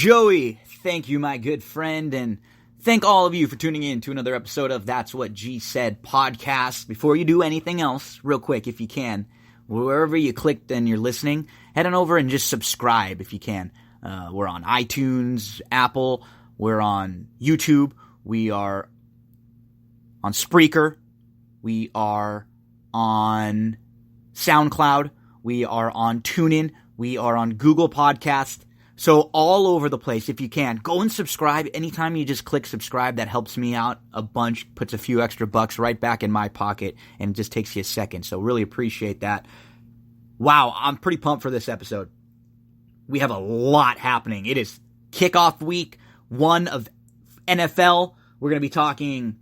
Joey, thank you, my good friend, and thank all of you for tuning in to another episode of That's What G Said podcast. Before you do anything else, real quick, if you can, wherever you clicked and you're listening, head on over and just subscribe if you can. We're on iTunes, Apple, we're on YouTube, we are on Spreaker, we are on SoundCloud, we are on TuneIn, we are on Google Podcast. So all over the place, if you can, go and subscribe. Anytime you just click subscribe, that helps me out a bunch, puts a few extra bucks right back in my pocket, and it just takes you a second. So really appreciate that. Wow, I'm pretty pumped for this episode. We have a lot happening. It is kickoff week 1 of NFL. We're going to be talking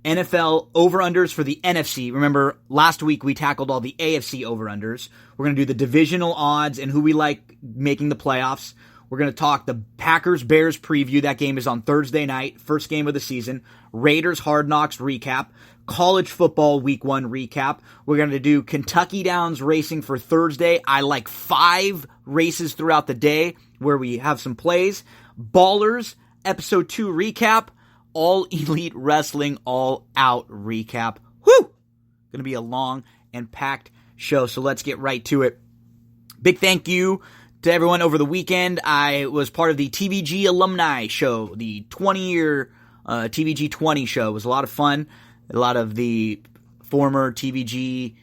NFL over-unders for the NFC. Remember, last week we tackled all the AFC over-unders. We're going to do the divisional odds and who we like making the playoffs. We're going to talk the Packers-Bears preview. That game is on Thursday night, first game of the season. Raiders Hard Knocks recap. College football week 1 recap. We're going to do Kentucky Downs racing for Thursday. I like 5 races throughout the day where we have some plays. Ballers, episode 2 recap. All Elite Wrestling All Out Recap. Woo! Going to be a long and packed show, so let's get right to it. Big thank you to everyone over the weekend. I was part of the TVG Alumni show, the 20-year TVG 20 show. It was a lot of fun. A lot of the former TVG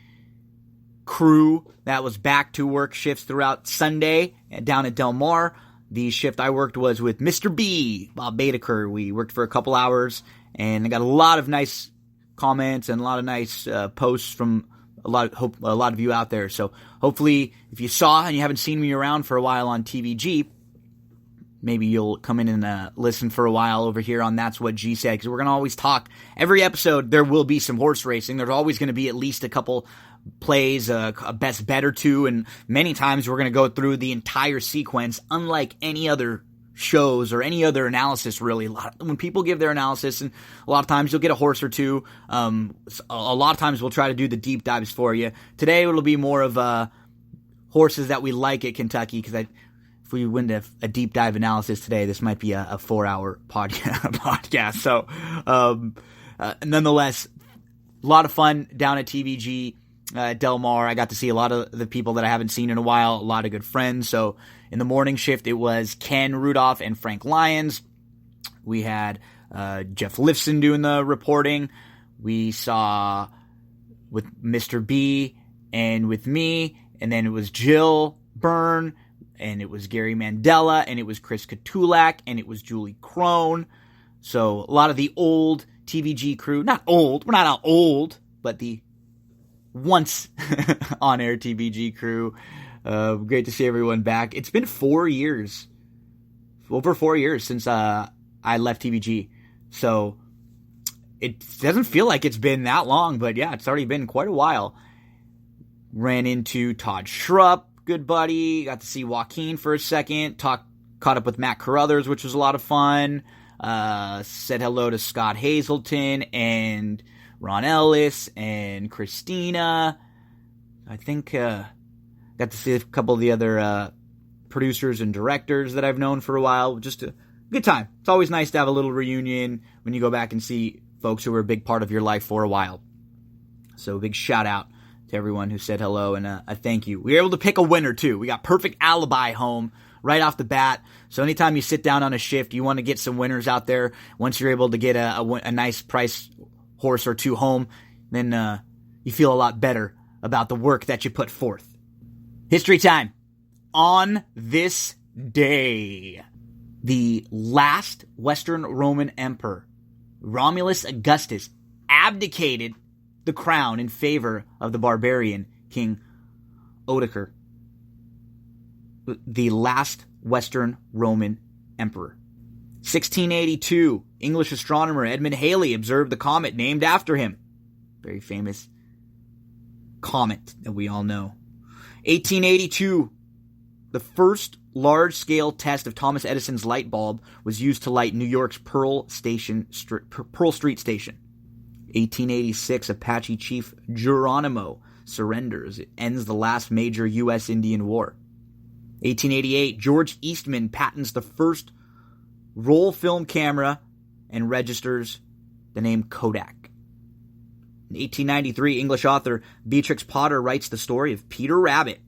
crew that was back to work shifts throughout Sunday down at Del Mar. The shift I worked was with Mr. B, Bob Baedeker. We worked for a couple hours, and I got a lot of nice comments and a lot of nice posts from a lot of you out there. So hopefully, if you saw and you haven't seen me around for a while on TVG, maybe you'll come in and listen for a while over here on That's What G Said, because we're going to always talk. Every episode, there will be some horse racing. There's always going to be at least a couple plays, a best bet or two, and many times we're going to go through the entire sequence, unlike any other shows or any other analysis, really. When people give their analysis, and a lot of times you'll get a horse or two, a lot of times we'll try to do the deep dives for you. Today it'll be more of horses that we like at Kentucky, because if we went a deep dive analysis today, this might be a 4-hour podcast. So, nonetheless, a lot of fun down at TVG. Del Mar. I got to see a lot of the people that I haven't seen in a while, a lot of good friends. So in the morning shift, it was Ken Rudolph and Frank Lyons. We had Jeff Lifson doing the reporting. We saw with Mr. B and with me, and then it was Jill Byrne, and it was Gary Mandela, and it was Chris Katulak, and it was Julie Crone. So a lot of the old TVG crew, not old, we're not old, but the once on-air TVG crew. Great to see everyone back. It's been 4 years, over 4 years since I left TVG. So it doesn't feel like it's been that long, but yeah, it's already been quite a while. Ran into Todd Schrupp, good buddy. Got to see Joaquin for a second. Caught up with Matt Carruthers, which was a lot of fun. Said hello to Scott Hazelton and Ron Ellis and Christina. I think got to see a couple of the other producers and directors that I've known for a while. Just a good time. It's always nice to have a little reunion when you go back and see folks who were a big part of your life for a while. So big shout out to everyone who said hello, and a thank you. We were able to pick a winner too. We got Perfect Alibi home right off the bat. So anytime you sit down on a shift, you want to get some winners out there. Once you're able to get a nice price horse or two home, then you feel a lot better about the work that you put forth. History time. On this day, the last Western Roman emperor, Romulus Augustus, abdicated the crown in favor of the barbarian King Odoacer, the last Western Roman emperor. 1682, English astronomer Edmund Halley observed the comet named after him. Very famous comet that we all know. 1882, the first large-scale test of Thomas Edison's light bulb was used to light New York's Pearl Street Station. 1886, Apache chief Geronimo surrenders. It ends the last major U.S. Indian War. 1888, George Eastman patents the first roll film camera and registers the name Kodak. In 1893, English author Beatrix Potter writes the story of Peter Rabbit.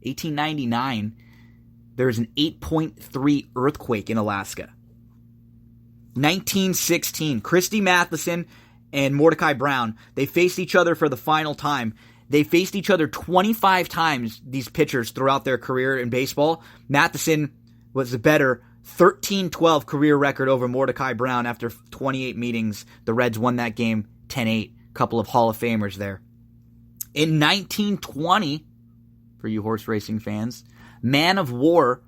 1899, there is an 8.3 earthquake in Alaska. 1916, Christy Matheson and Mordecai Brown, they faced each other for the final time. They faced each other 25 times, these pitchers, throughout their career in baseball. Matheson was the better 13-12 career record over Mordecai Brown after 28 meetings. The Reds won that game 10-8. Couple of Hall of Famers there. In 1920, for you horse racing fans, Man of War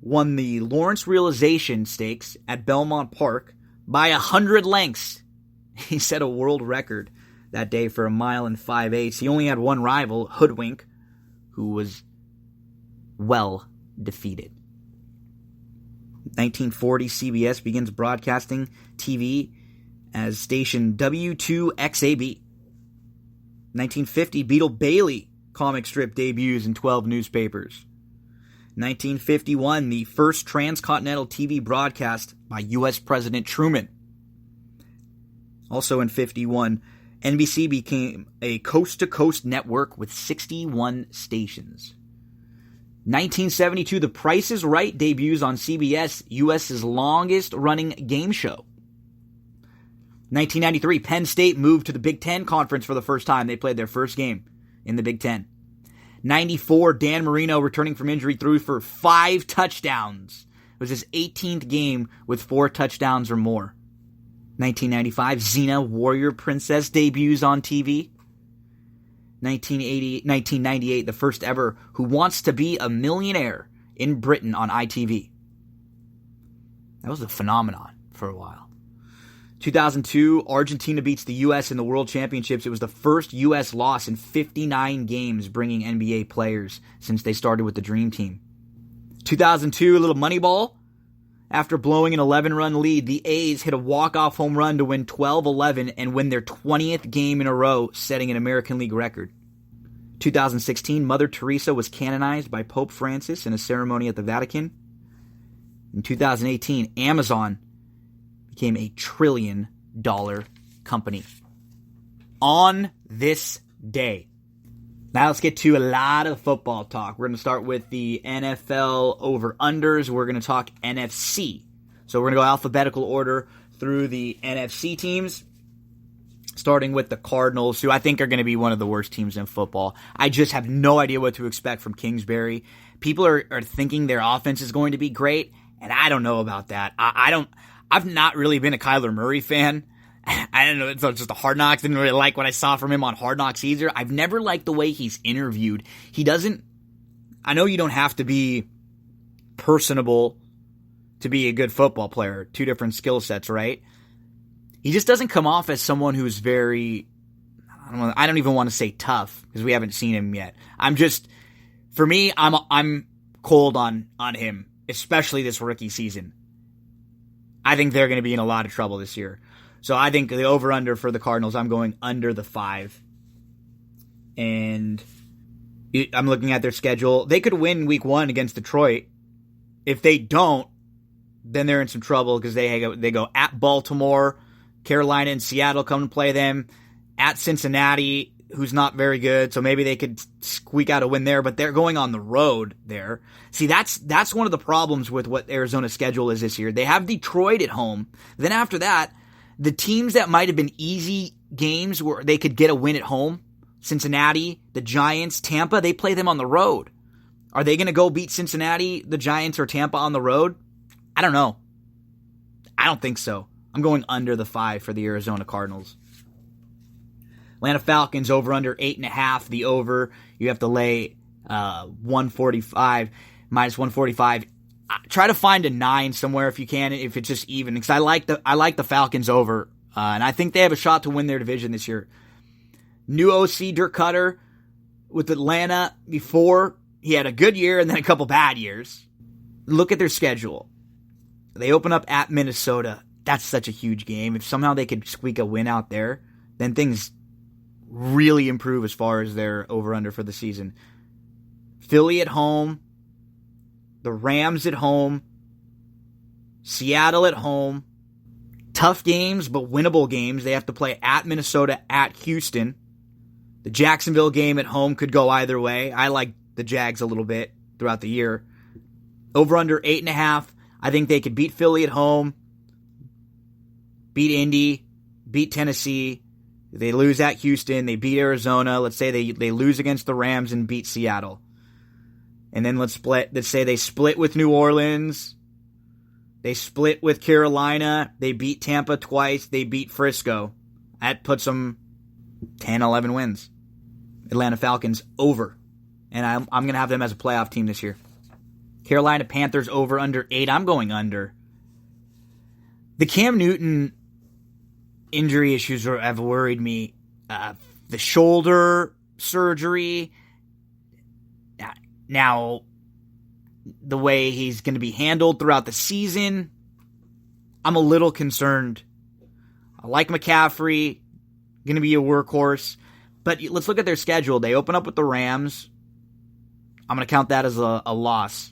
won the Lawrence Realization Stakes at Belmont Park by 100 lengths. He set a world record that day for 1 mile and 5/8. He only had one rival, Hoodwink, who was well defeated. 1940, CBS begins broadcasting TV as station W2XAB. 1950, Beetle Bailey comic strip debuts in 12 newspapers. 1951, the first transcontinental TV broadcast by U.S. President Truman. Also in 51, NBC became a coast-to-coast network with 61 stations. 1972, The Price is Right debuts on CBS, U.S.'s longest-running game show. 1993, Penn State moved to the Big Ten Conference for the first time. They played their first game in the Big Ten. 94, Dan Marino, returning from injury, threw for 5 touchdowns. It was his 18th game with 4 touchdowns or more. 1995, Xena, Warrior Princess debuts on TV. 1998, the first ever Who Wants to Be a Millionaire in Britain on ITV. That was a phenomenon for a while. 2002, Argentina beats the U.S. in the World Championships. It was the first U.S. loss in 59 games, bringing NBA players since they started with the Dream Team. 2002, a little Moneyball. After blowing an 11-run lead, the A's hit a walk-off home run to win 12-11 and win their 20th game in a row, setting an American League record. 2016, Mother Teresa was canonized by Pope Francis in a ceremony at the Vatican. In 2018, Amazon became a $1 trillion company. On this day. Now let's get to a lot of football talk. We're going to start with the NFL over-unders. We're going to talk NFC. So we're going to go alphabetical order through the NFC teams, starting with the Cardinals, who I think are going to be one of the worst teams in football. I just have no idea what to expect from Kingsbury. People are thinking their offense is going to be great, and I don't know about that. I've not really been a Kyler Murray fan. I don't know, it's just a Hard Knocks. Didn't really like what I saw from him on Hard Knocks either. I've never liked the way he's interviewed. I know you don't have to be personable to be a good football player. 2 different skill sets, right? He just doesn't come off as someone who's very, I don't even want to say tough, because we haven't seen him yet. For me, I'm cold on him, especially this rookie season. I think they're going to be in a lot of trouble this year. So I think the over-under for the Cardinals, I'm going under the 5. And I'm looking at their schedule. They could win week 1 against Detroit. If they don't, then they're in some trouble because they go at Baltimore, Carolina and Seattle come to play them, at Cincinnati, who's not very good, so maybe they could squeak out a win there, but they're going on the road there. See, that's one of the problems with what Arizona's schedule is this year. They have Detroit at home. Then after that, the teams that might have been easy games where they could get a win at home, Cincinnati, the Giants, Tampa, they play them on the road. Are they going to go beat Cincinnati, the Giants, or Tampa on the road? I don't know. I don't think so. I'm going under the 5 for the Arizona Cardinals. Atlanta Falcons over under 8.5. The over, you have to lay 145, minus 145. Try to find a 9 somewhere if you can, if it's just even, because I like the Falcons over, and I think they have a shot to win their division this year. New OC Dirk Cutter with Atlanta before, he had a good year and then a couple bad years. Look at their schedule. They open up at Minnesota. That's such a huge game. If somehow they could squeak a win out there, then things really improve as far as their over-under for the season. Philly at home, the Rams at home, Seattle at home. Tough games, but winnable games. They have to play at Minnesota, at Houston. The Jacksonville game at home could go either way. I like the Jags a little bit throughout the year. Over under 8.5. I think they could beat Philly at home, beat Indy, beat Tennessee. They lose at Houston. They beat Arizona. Let's say they lose against the Rams and beat Seattle. And then let's say they split with New Orleans. They split with Carolina. They beat Tampa twice. They beat Frisco. That puts them 10, 11 wins. Atlanta Falcons over. And I'm going to have them as a playoff team this year. Carolina Panthers over under 8. I'm going under. The Cam Newton injury issues have worried me. The shoulder surgery. Now, the way he's going to be handled throughout the season, I'm a little concerned. I like McCaffrey, going to be a workhorse, but let's look at their schedule. They open up with the Rams. I'm going to count that as a loss.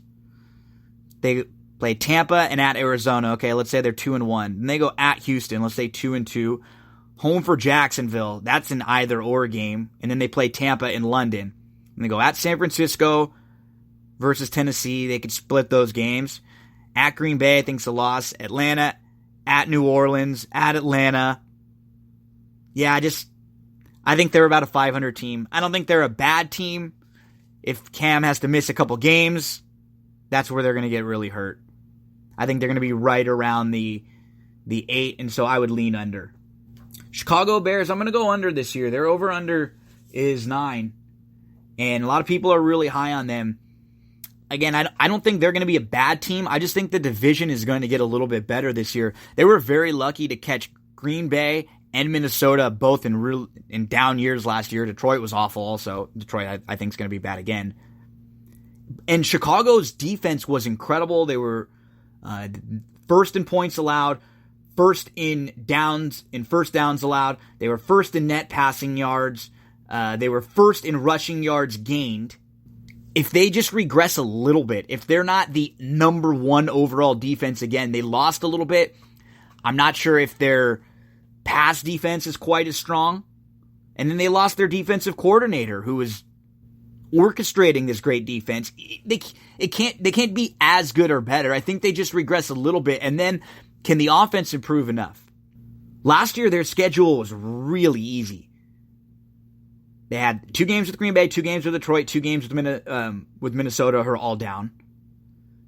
They play Tampa and at Arizona. Okay, let's say they're 2-1. Then they go at Houston. Let's say 2-2. Home for Jacksonville. That's an either-or game. And then they play Tampa in London. And they go at San Francisco versus Tennessee. They could split those games. At Green Bay, I think it's a loss. Atlanta, at New Orleans, at Atlanta. Yeah, I think they're about a 500 team. I don't think they're a bad team. If Cam has to miss a couple games, that's where they're going to get really hurt. I think they're going to be right around the 8, and so I would lean under. Chicago Bears, I'm going to go under this year. Their over-under is 9, and a lot of people are really high on them. Again, I don't think they're going to be a bad team. I just think the division is going to get a little bit better this year. They were very lucky to catch Green Bay and Minnesota both in down years last year. Detroit was awful also. Detroit, I think, is going to be bad again. And Chicago's defense was incredible. They were first in points allowed, first in first downs allowed. They were first in net passing yards. They were first in rushing yards gained. If they just regress a little bit, if they're not the number 1 overall defense again, they lost a little bit. I'm not sure if their pass defense is quite as strong. And then they lost their defensive coordinator, who was orchestrating this great defense. They can't be as good or better. I think they just regress a little bit. And then can the offense improve enough? Last year, their schedule was really easy. They had 2 games with Green Bay, 2 games with Detroit, 2 games with Minnesota, who are all down.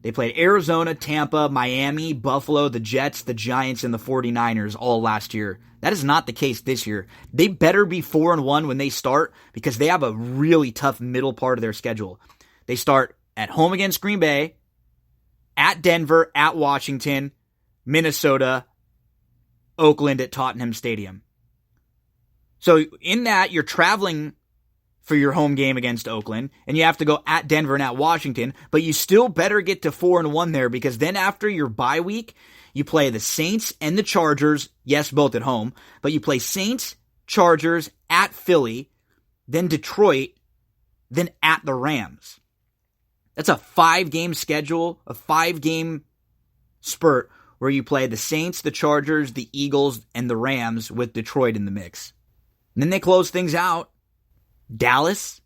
They played Arizona, Tampa, Miami, Buffalo, the Jets, the Giants, and the 49ers all last year. That is not the case this year. They better be 4-1 when they start, because they have a really tough middle part of their schedule. They start at home against Green Bay, at Denver, at Washington, Minnesota, Oakland at Tottenham Stadium. So in that, you're traveling for your home game against Oakland, and you have to go at Denver and at Washington, but you still better get to 4-1 there, because then after your bye week, you play the Saints and the Chargers, yes, both at home, but you play Saints, Chargers, at Philly, then Detroit, then at the Rams. That's a 5-game schedule, a 5-game spurt where you play the Saints, the Chargers, the Eagles, and the Rams with Detroit in the mix. And then they close things out. Dallas,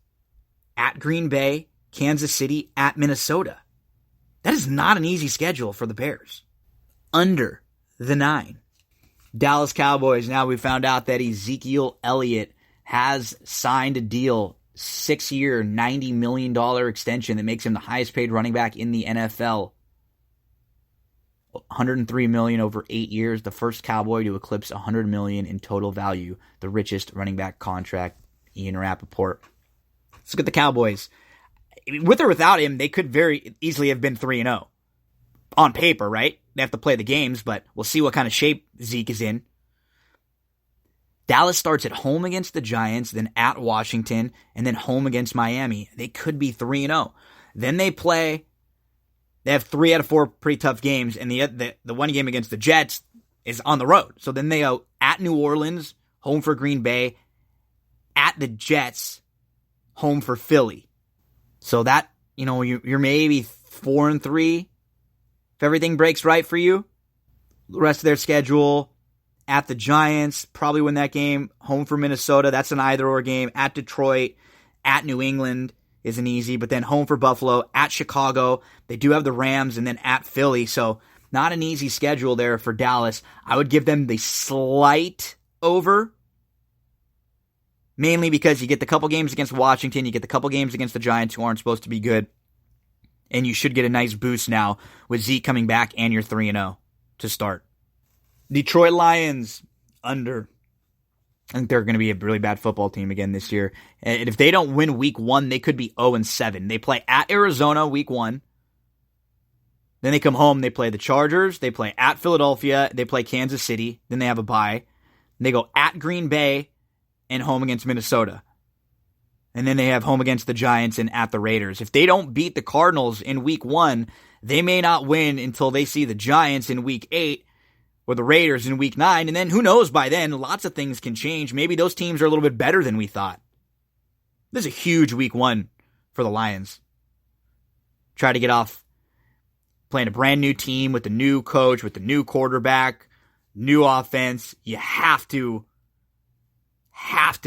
at Green Bay, Kansas City, at Minnesota. That is not an easy schedule for the Bears. Under the 9. Dallas Cowboys, now we found out that Ezekiel Elliott has signed a deal, 6-year, $90 million extension that makes him the highest paid running back in the NFL. $103 million over 8 years, the first Cowboy to eclipse $100 million in total value, the richest running back contract. Ian Rappaport. Let's look at the Cowboys. With or without him, they could very easily have been 3-0. On paper, right? They have to play the games, but we'll see what kind of shape Zeke is in. Dallas starts at home against the Giants, then at Washington, and then home against Miami. They could be 3-0. Then they have 3 out of 4 pretty tough games, and the one game against the Jets is on the road. So then they go at New Orleans, home for Green Bay, at the Jets, home for Philly. So that, you're maybe 4-3 if everything breaks right for you. The rest of their schedule, at the Giants, probably win that game. Home for Minnesota, that's an either-or game. At Detroit, at New England isn't easy, but then home for Buffalo, at Chicago. They do have the Rams, and then at Philly, so not an easy schedule there for Dallas. I would give them the slight over, mainly because you get the couple games against Washington, you get the couple games against the Giants who aren't supposed to be good, and you should get a nice boost now with Zeke coming back and you're 3-0 to start. Detroit Lions, under. I think they're going to be a really bad football team again this year. And if they don't win week 1, they could be 0-7. They play at Arizona week 1. Then they come home, they play the Chargers, they play at Philadelphia, they play Kansas City, then they have a bye. They go at Green Bay and home against Minnesota. And then they have home against the Giants and at the Raiders. If they don't beat the Cardinals in week 1, they may not win until they see the Giants in week 8 or the Raiders in week 9. And then who knows by then, lots of things can change. Maybe those teams are a little bit better than we thought. This is a huge week 1 for the Lions. Try to get off playing a brand new team with the new coach, with the new quarterback, new offense. You have to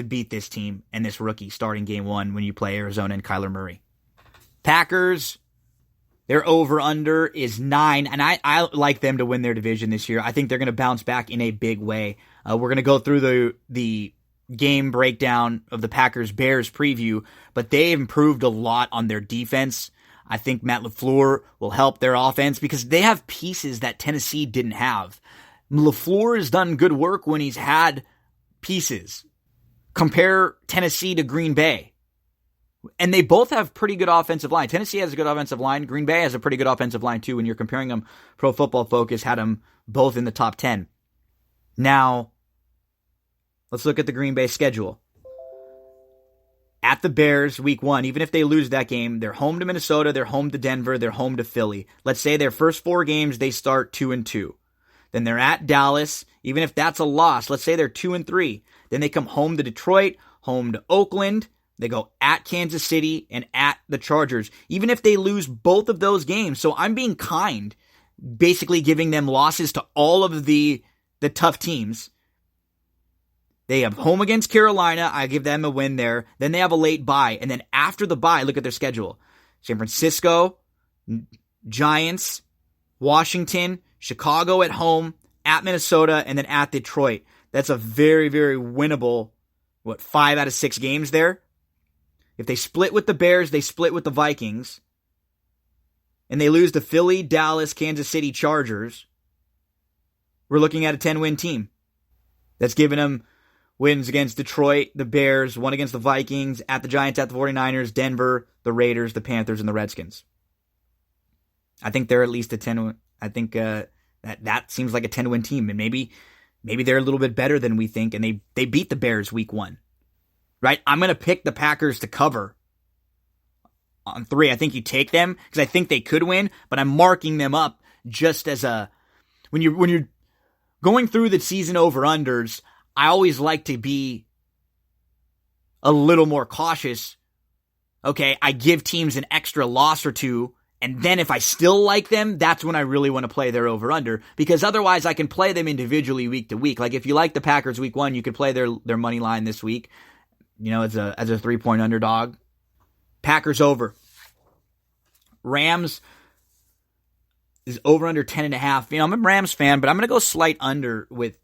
beat this team and this rookie starting game 1 when you play Arizona and Kyler Murray. Packers, their over-under is 9, and I like them to win their division this year. I think they're going to bounce back in a big way. We're going to go through the game breakdown of the Packers-Bears preview, but they've improved a lot on their defense. I think Matt LaFleur will help their offense because they have pieces that Tennessee didn't have. LaFleur has done good work when he's had pieces. Compare Tennessee to Green Bay. And they both have pretty good offensive line. Tennessee has a good offensive line. Green Bay has a pretty good offensive line too. When you're comparing them, Pro Football Focus had them both in the top 10. Now, let's look at the Green Bay schedule. At the Bears, week 1, even if they lose that game, they're home to Minnesota, they're home to Denver, they're home to Philly. Let's say their first 4 games, they start 2-2. Then they're at Dallas, even if that's a loss. Let's say they're 2-3. Then they come home to Detroit, home to Oakland. They go at Kansas City and at the Chargers, even if they lose both of those games. So I'm being kind, basically giving them losses to all of the tough teams. They have home against Carolina. I give them a win there. Then they have a late bye. And then after the bye, look at their schedule. San Francisco, Giants, Washington, Chicago at home, at Minnesota, and then at Detroit. That's a very, very winnable, 5 out of 6 games there. If they split with the Bears, they split with the Vikings. And they lose to Philly, Dallas, Kansas City, Chargers. We're looking at a 10-win team. That's giving them wins against Detroit, the Bears, 1 against the Vikings, at the Giants, at the 49ers, Denver, the Raiders, the Panthers, and the Redskins. I think they're at least a 10-win. I think that seems like a 10-win team. And maybe they're a little bit better than we think, and they beat the Bears week 1. Right? I'm going to pick the Packers to cover on 3. I think you take them because I think they could win, but I'm marking them up just as when you're going through the season over-unders, I always like to be a little more cautious. Okay, I give teams an extra loss or 2, and then if I still like them, that's when I really want to play their over-under, because otherwise I can play them individually week to week. Like if you like the Packers week 1, you could play their money line this week, as a 3-point underdog. Packers over. Rams is over under 10.5. I'm a Rams fan, but I'm going to go slight under with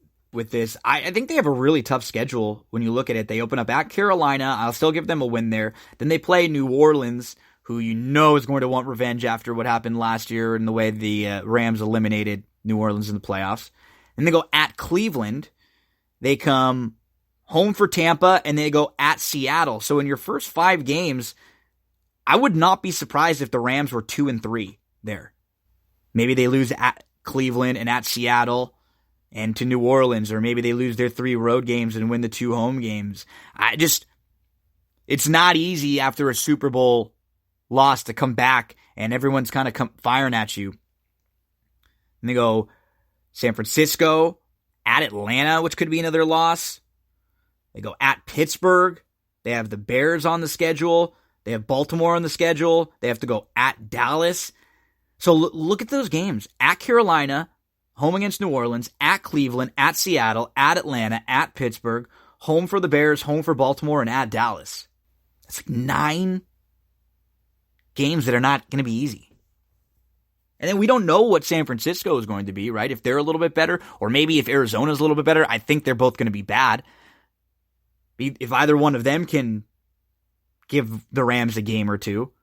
this. I think they have a really tough schedule when you look at it. They open up at Carolina. I'll still give them a win there. Then they play New Orleans, who is going to want revenge after what happened last year and the way the Rams eliminated New Orleans in the playoffs. And they go at Cleveland. They come home for Tampa, and they go at Seattle. So in your first 5 games, I would not be surprised if the Rams were 2-3 there. Maybe they lose at Cleveland and at Seattle and to New Orleans, or maybe they lose their 3 road games and win the 2 home games. It's not easy after a Super Bowl loss to come back and everyone's kind of firing at you. And they go San Francisco, at Atlanta, which could be another loss. They go at Pittsburgh. They have the Bears on the schedule. They have Baltimore on the schedule. They have to go at Dallas. So look at those games. At Carolina, home against New Orleans, at Cleveland, at Seattle, at Atlanta, at Pittsburgh, home for the Bears, home for Baltimore, and at Dallas. That's like 9 games that are not going to be easy. And then we don't know what San Francisco is going to be, right? If they're a little bit better, or maybe if Arizona's a little bit better, I think they're both going to be bad. If either one of them can give the Rams a game or two.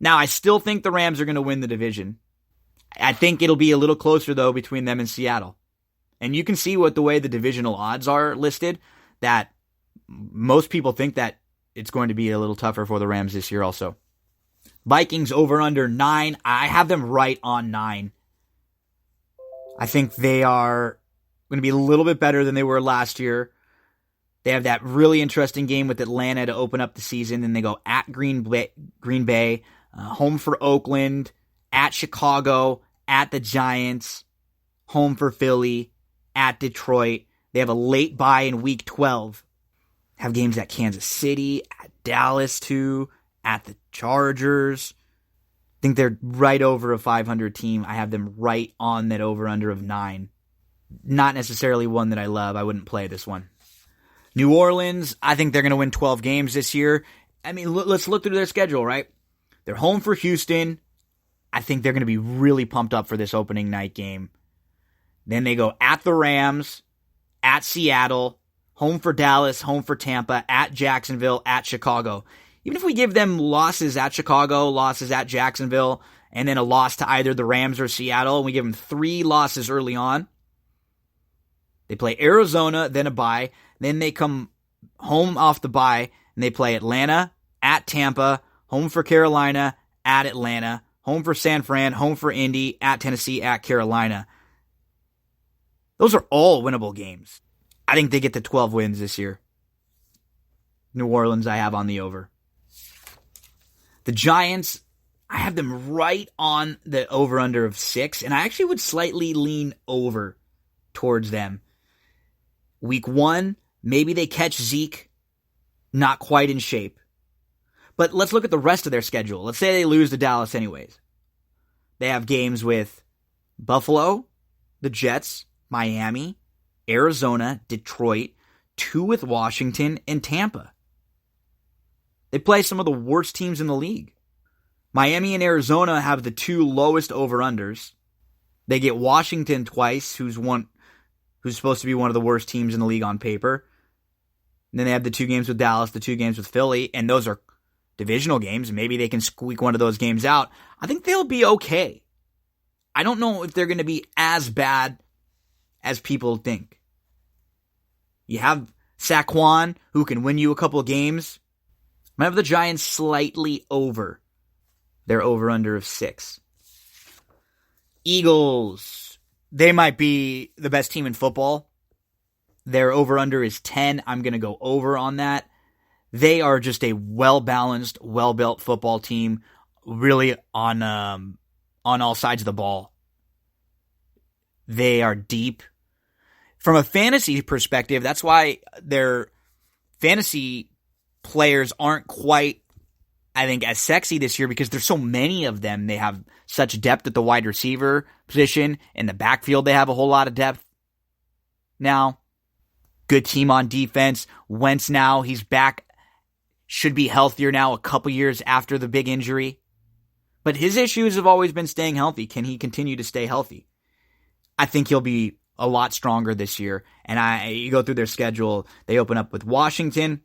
Now, I still think the Rams are going to win the division. I think it'll be a little closer, though, between them and Seattle. And you can see what the way the divisional odds are listed, that most people think that it's going to be a little tougher for the Rams this year also. Vikings over under 9. I have them right on 9. I think they are going to be a little bit better than they were last year. They have that really interesting game with Atlanta to open up the season. Then they go at Green Bay, home for Oakland, at Chicago, at the Giants, home for Philly, at Detroit. They have a late bye in Week 12. Have games at Kansas City, at Dallas too, at the Chargers. I think they're right over a 500 team. I have them right on that over-under of 9. Not necessarily one that I love. I wouldn't play this one. New Orleans, I think they're going to win 12 games this year. I mean, let's look through their schedule, right? They're home for Houston. I think they're going to be really pumped up for this opening night game. Then they go at the Rams, at Seattle, home for Dallas, home for Tampa, at Jacksonville, at Chicago. Even if we give them losses at Chicago, losses at Jacksonville, and then a loss to either the Rams or Seattle, and we give them 3 losses early on, they play Arizona, then a bye. Then they come home off the bye, and they play Atlanta, at Tampa, home for Carolina, at Atlanta, home for San Fran, home for Indy, at Tennessee, at Carolina. Those are all winnable games. I think they get to 12 wins this year. New Orleans, I have on the over. The Giants, I have them right on the over-under of 6, and I actually would slightly lean over towards them. Week 1, maybe they catch Zeke, not quite in shape. But let's look at the rest of their schedule. Let's say they lose to Dallas anyways. They have games with Buffalo, the Jets, Miami, Arizona, Detroit, 2 with Washington, and Tampa. They play some of the worst teams in the league. Miami and Arizona have the 2 lowest over-unders. They get Washington twice, who's supposed to be one of the worst teams in the league on paper. And then they have the 2 games with Dallas, the 2 games with Philly, and those are divisional games. Maybe they can squeak one of those games out. I think they'll be okay. I don't know if they're going to be as bad as people think. You have Saquon, who can win you a couple of games. I'm going to have the Giants slightly over their over-under of 6. Eagles, they might be the best team in football. Their over-under is 10. I'm going to go over on that. They are just a well-balanced, well-built football team, really on all sides of the ball. They are deep. From a fantasy perspective, that's why their fantasy players aren't quite, I think, as sexy this year because there's so many of them. They have such depth at the wide receiver position. In the backfield, they have a whole lot of depth now. Good team on defense. Wentz now, he's back. Should be healthier now a couple years after the big injury. But his issues have always been staying healthy. Can he continue to stay healthy? I think he'll be a lot stronger this year. And you go through their schedule, they open up with Washington,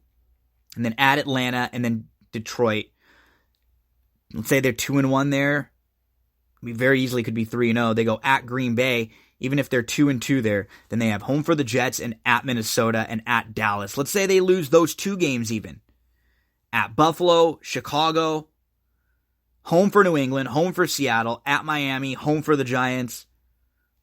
and then at Atlanta, and then Detroit. Let's say they're 2-1 there. We very easily could be 3-0. They go at Green Bay. Even if they're 2-2 there, then they have home for the Jets and at Minnesota and at Dallas. Let's say they lose those 2 games even. At Buffalo, Chicago, home for New England, home for Seattle, at Miami, home for the Giants,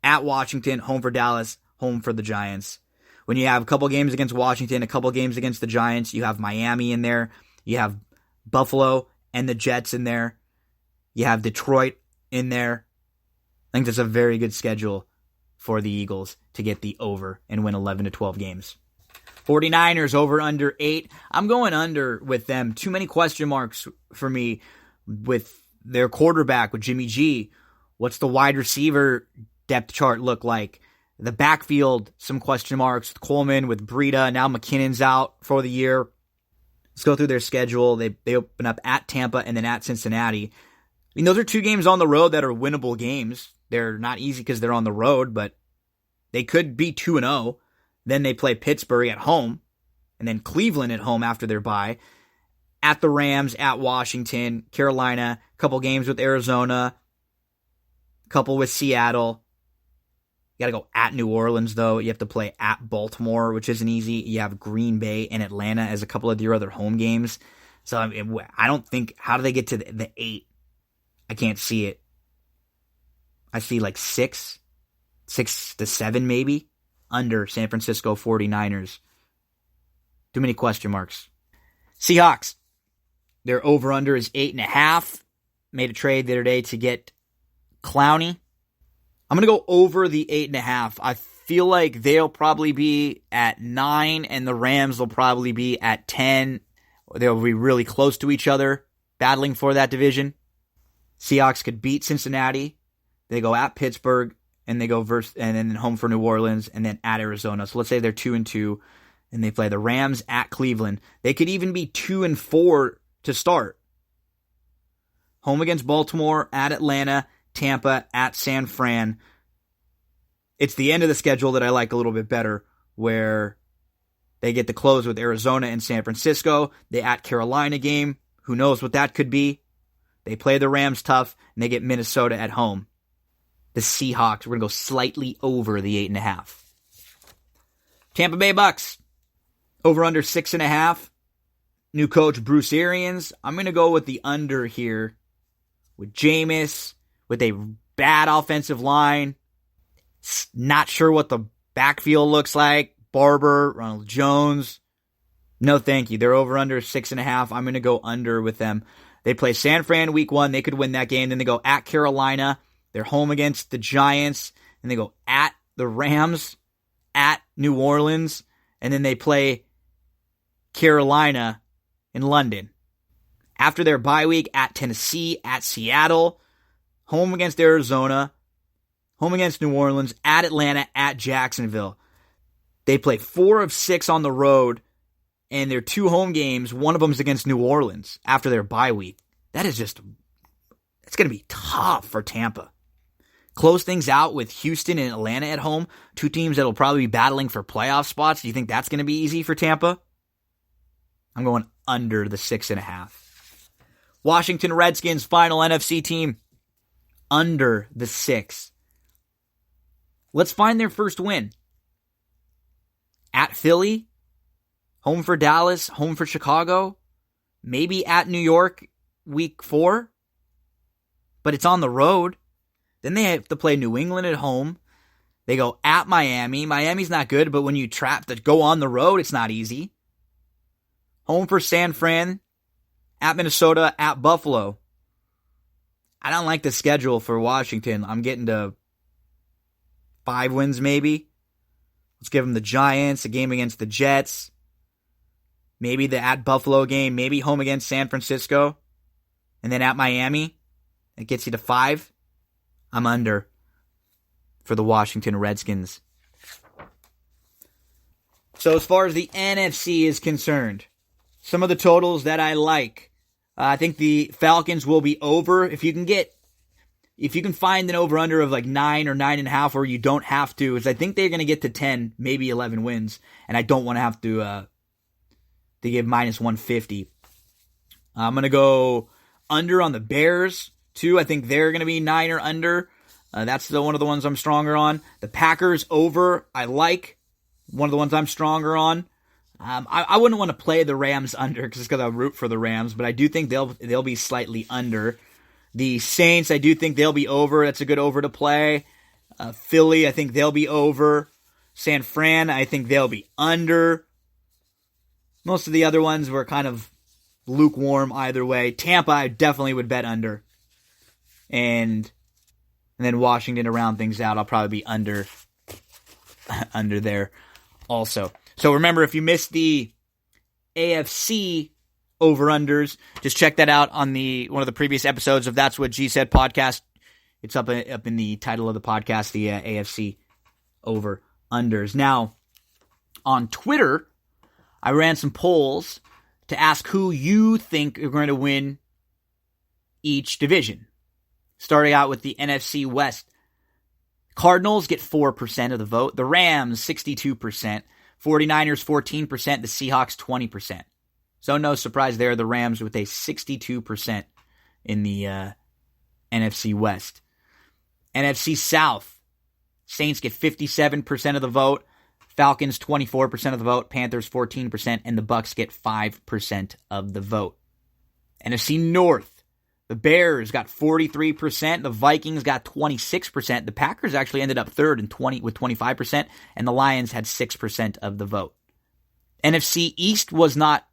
at Washington, home for Dallas, home for the Giants. When you have a couple games against Washington, a couple games against the Giants, you have Miami in there, you have Buffalo and the Jets in there, you have Detroit in there. I think that's a very good schedule for the Eagles to get the over and win 11 to 12 games. 49ers over under 8. I'm going under with them. Too many question marks for me with their quarterback, with Jimmy G. What's the wide receiver depth chart look like? The backfield, some question marks with Coleman, with Breida. Now McKinnon's out for the year. Let's go through their schedule. They open up at Tampa and then at Cincinnati. I mean, those are 2 games on the road that are winnable games. They're not easy because they're on the road, but they could be 2-0. Then they play Pittsburgh at home, and then Cleveland at home after their bye. At the Rams, at Washington, Carolina, a couple games with Arizona, a couple with Seattle. You got to go at New Orleans, though. You have to play at Baltimore, which isn't easy. You have Green Bay and Atlanta as a couple of your other home games. So I don't think, how do they get to the 8? I can't see it. I see like 6 to 7 maybe, under San Francisco 49ers. Too many question marks. Seahawks, their over-under is 8.5. Made a trade the other day to get Clowney. I'm going to go over the 8.5. I feel like they'll probably be at 9, and the Rams will probably be at 10. They'll be really close to each other, battling for that division. Seahawks could beat Cincinnati. They go at Pittsburgh, and they go and then home for New Orleans, and then at Arizona. So let's say they're 2-2, and they play the Rams at Cleveland. They could even be 2-4 to start. Home against Baltimore, at Atlanta, Tampa, at San Fran. It's the end of the schedule that I like a little bit better, where they get to close with Arizona and San Francisco. They at Carolina game. Who knows what that could be? They play the Rams tough, and they get Minnesota at home. The Seahawks, we're going to go slightly over the 8.5. Tampa Bay Bucks, over under 6.5. New coach Bruce Arians. I'm going to go with the under here with Jameis, with a bad offensive line. Not sure what the backfield looks like. Barber, Ronald Jones. No, thank you. They're over under 6.5. I'm going to go under with them. They play San Fran week 1. They could win that game. Then they go at Carolina. They're home against the Giants. And they go at the Rams, at New Orleans. And then they play Carolina in London. After their bye week, at Tennessee, at Seattle, home against Arizona, home against New Orleans, at Atlanta, at Jacksonville. They play 4 of 6 on the road, and their 2 home games, one of them is against New Orleans after their bye week. That is just, it's going to be tough for Tampa. Close things out with Houston and Atlanta at home, 2 teams that will probably be battling for playoff spots. Do you think that's going to be easy for Tampa? I'm going under the 6.5. Washington Redskins, final NFC team, under the 6. Let's find their first win. At Philly, home for Dallas, home for Chicago, maybe at New York week 4, but it's on the road. Then they have to play New England at home. They go at Miami. Miami's not good, but when you trap to go on the road, it's not easy. Home for San Fran, at Minnesota, at Buffalo. I don't like the schedule for Washington. I'm getting to 5 wins maybe. Let's give them the Giants, a game against the Jets. Maybe the at Buffalo game. Maybe home against San Francisco. And then at Miami. It gets you to 5. I'm under for the Washington Redskins. So as far as the NFC is concerned, some of the totals that I like. I think the Falcons will be over. If you can find an over-under of like 9 or 9.5 where you don't have to, is I think they're going to get to 10, maybe 11 wins, and I don't want to have to give minus 150. I'm going to go under on the Bears, too. I think they're going to be 9 or under. That's one of the ones I'm stronger on. The Packers over, I like. One of the ones I'm stronger on. I wouldn't want to play the Rams under because I root for the Rams, but I do think they'll be slightly under. The Saints, I do think they'll be over. That's a good over to play. Philly, I think they'll be over. San Fran, I think they'll be under. Most of the other ones were kind of lukewarm either way. Tampa, I definitely would bet under. And then Washington to round things out, I'll probably be under there also. So remember, if you missed the AFC over-unders, just check that out on one of the previous episodes of That's What G Said podcast. It's up in the title of the podcast, the AFC over-unders. Now, on Twitter, I ran some polls to ask who you think are going to win each division. Starting out with the NFC West. Cardinals get 4% of the vote. The Rams, 62%. 49ers, 14%. The Seahawks, 20%. So no surprise there, the Rams with a 62% in the NFC West. NFC South, Saints get 57% of the vote. Falcons, 24% of the vote. Panthers, 14%. And the Bucks get 5% of the vote. NFC North, the Bears got 43%. The Vikings got 26%. The Packers actually ended up third with 25%. And the Lions had 6% of the vote. NFC East was not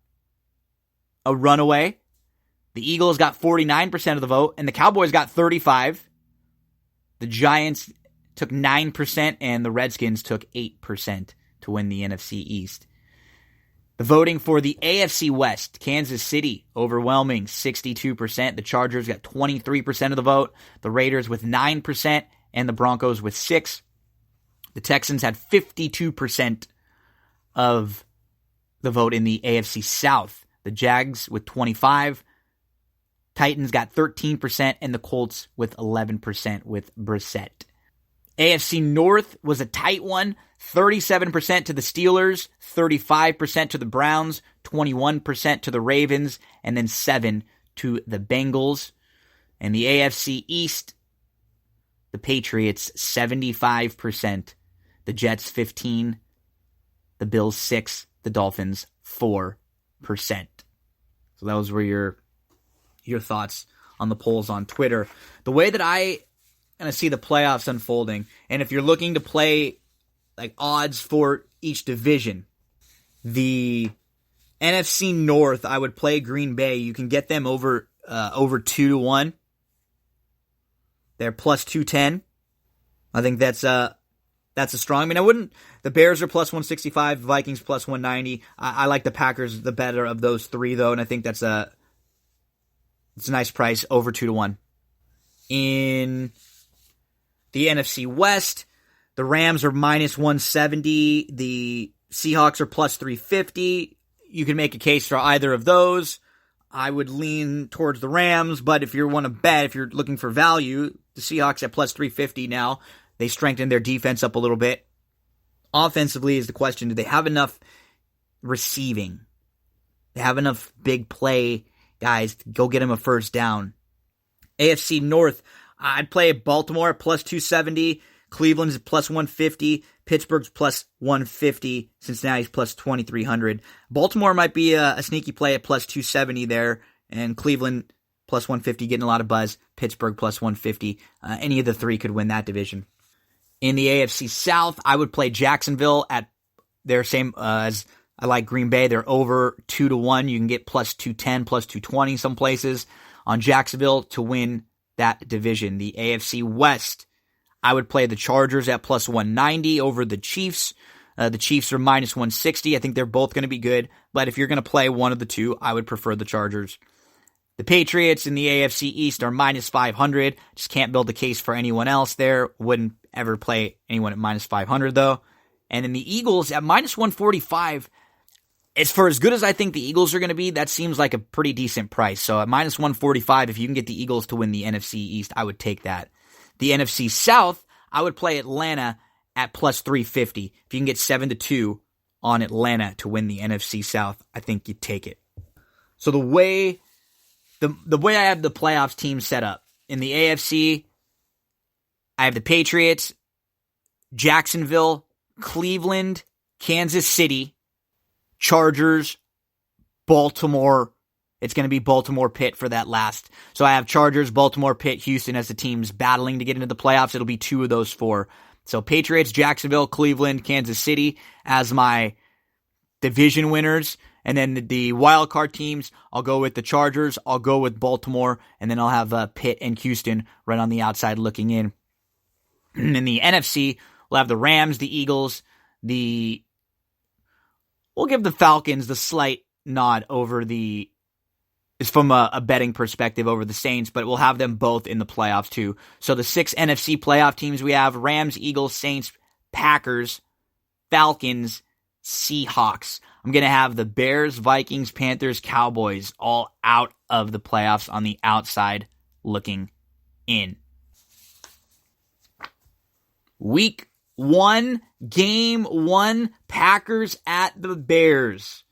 a runaway. The Eagles got 49% of the vote. And the Cowboys got 35%. The Giants took 9%, and the Redskins took 8% to win the NFC East. The voting for the AFC West, Kansas City, overwhelming, 62%. The Chargers got 23% of the vote. The Raiders with 9%, and the Broncos with 6%. The Texans had 52% of the vote in the AFC South. The Jags with 25%. Titans got 13%, and the Colts with 11% with Brissett. AFC North was a tight one. 37% to the Steelers, 35% to the Browns, 21% to the Ravens, and then 7% to the Bengals. And the AFC East, the Patriots, 75%. The Jets, 15%. The Bills, 6%. The Dolphins, 4%. So those were your thoughts on the polls on Twitter. The way that I kind of see the playoffs unfolding, and if you're looking to play like odds for each division, the NFC North, I would play Green Bay. You can get them over 2-1. They're plus 210. I think that's a strong. I mean, the Bears are plus 165, Vikings plus 190. I like the Packers the better of those three though, and I think it's a nice price, over 2-1. In the NFC West, the Rams are minus 170. The Seahawks are plus 350. You can make a case for either of those. I would lean towards the Rams, but if you want to bet, if you're looking for value, the Seahawks at plus 350 now. They strengthened their defense up a little bit. Offensively is the question. Do they have enough receiving? They have enough big play guys to go get them a first down. AFC North, I'd play Baltimore at plus 270. Cleveland's plus 150. Pittsburgh's plus 150. Cincinnati's plus 2,300. Baltimore might be a sneaky play at plus 270 there. And Cleveland plus 150, getting a lot of buzz. Pittsburgh plus 150. Any of the three could win that division. In the AFC South, I would play Jacksonville at their same as I like Green Bay. They're over 2-1. You can get plus 210, plus 220 some places on Jacksonville to win that division. The AFC West, I would play the Chargers at plus 190 over the Chiefs. The Chiefs are minus 160. I think they're both going to be good. But if you're going to play one of the two, I would prefer the Chargers. The Patriots in the AFC East are minus 500. Just can't build a case for anyone else there. Wouldn't ever play anyone at minus 500 though. And then the Eagles at minus 145. As good as I think the Eagles are going to be, that seems like a pretty decent price. So at minus 145, if you can get the Eagles to win the NFC East, I would take that. The NFC South, I would play Atlanta at plus 350. If you can get 7-2 on Atlanta to win the NFC South, I think you'd take it. So the way I have the playoffs team set up, in the AFC, I have the Patriots, Jacksonville, Cleveland, Kansas City, Chargers, Baltimore. It's going to be Baltimore, Pitt for that last. So I have Chargers, Baltimore, Pitt, Houston as the teams battling to get into the playoffs. It'll be two of those four. So Patriots, Jacksonville, Cleveland, Kansas City as my division winners. And then the wild card teams, I'll go with the Chargers, I'll go with Baltimore, and then I'll have Pitt and Houston right on the outside looking in. In the NFC, we'll have the Rams, the Eagles, the we'll give the Falcons the slight nod over the, is from a betting perspective over the Saints, but we'll have them both in the playoffs too. So the 6 NFC playoff teams we have: Rams, Eagles, Saints, Packers, Falcons, Seahawks. I'm going to have the Bears, Vikings, Panthers, Cowboys all out of the playoffs on the outside looking in. Week 1, game 1, Packers at the Bears.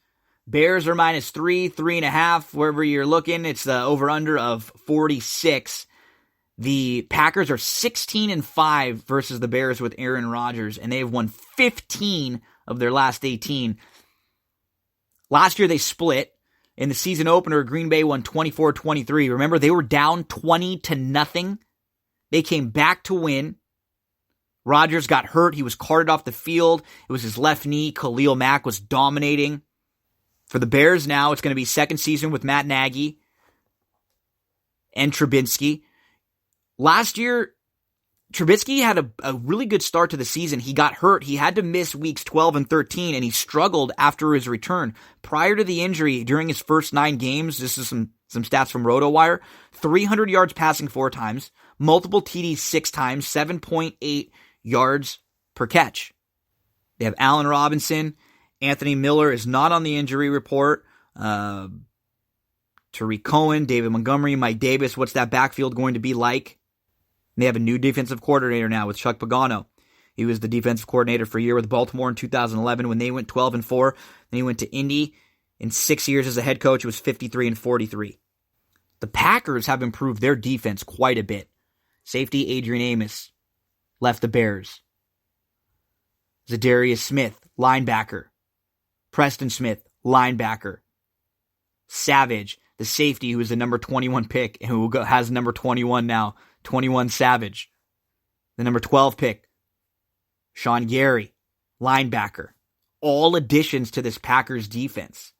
Bears are -3, 3.5, wherever you're looking. It's the over-under of 46. The Packers are 16-5 versus the Bears with Aaron Rodgers, and they have won 15 of their last 18. Last year they split. In the season opener, Green Bay won 24-23. Remember, they were down 20-0. They came back to win. Rodgers got hurt. He was carted off the field. It was his left knee. Khalil Mack was dominating. For the Bears now, it's going to be second season with Matt Nagy and Trubisky. Last year, Trubisky had a really good start to the season. He got hurt. He had to miss weeks 12 and 13, and he struggled after his return. Prior to the injury, during his first 9 games, this is some stats from RotoWire, 300 yards passing 4 times, multiple TDs 6 times, 7.8 yards per catch. They have Allen Robinson. Anthony Miller is not on the injury report. Tariq Cohen, David Montgomery, Mike Davis. What's that backfield going to be like? And they have a new defensive coordinator now with Chuck Pagano. He was the defensive coordinator for a year with Baltimore in 2011 when they went 12-4. Then he went to Indy. In 6 years as a head coach, it was 53-43. The Packers have improved their defense quite a bit. Safety Adrian Amos left the Bears. Zadarius Smith, linebacker. Preston Smith, linebacker. Savage, the safety who was the number 21 pick and who has number 21 now. 21 Savage. The number 12 pick. Sean Gary, linebacker. All additions to this Packers defense.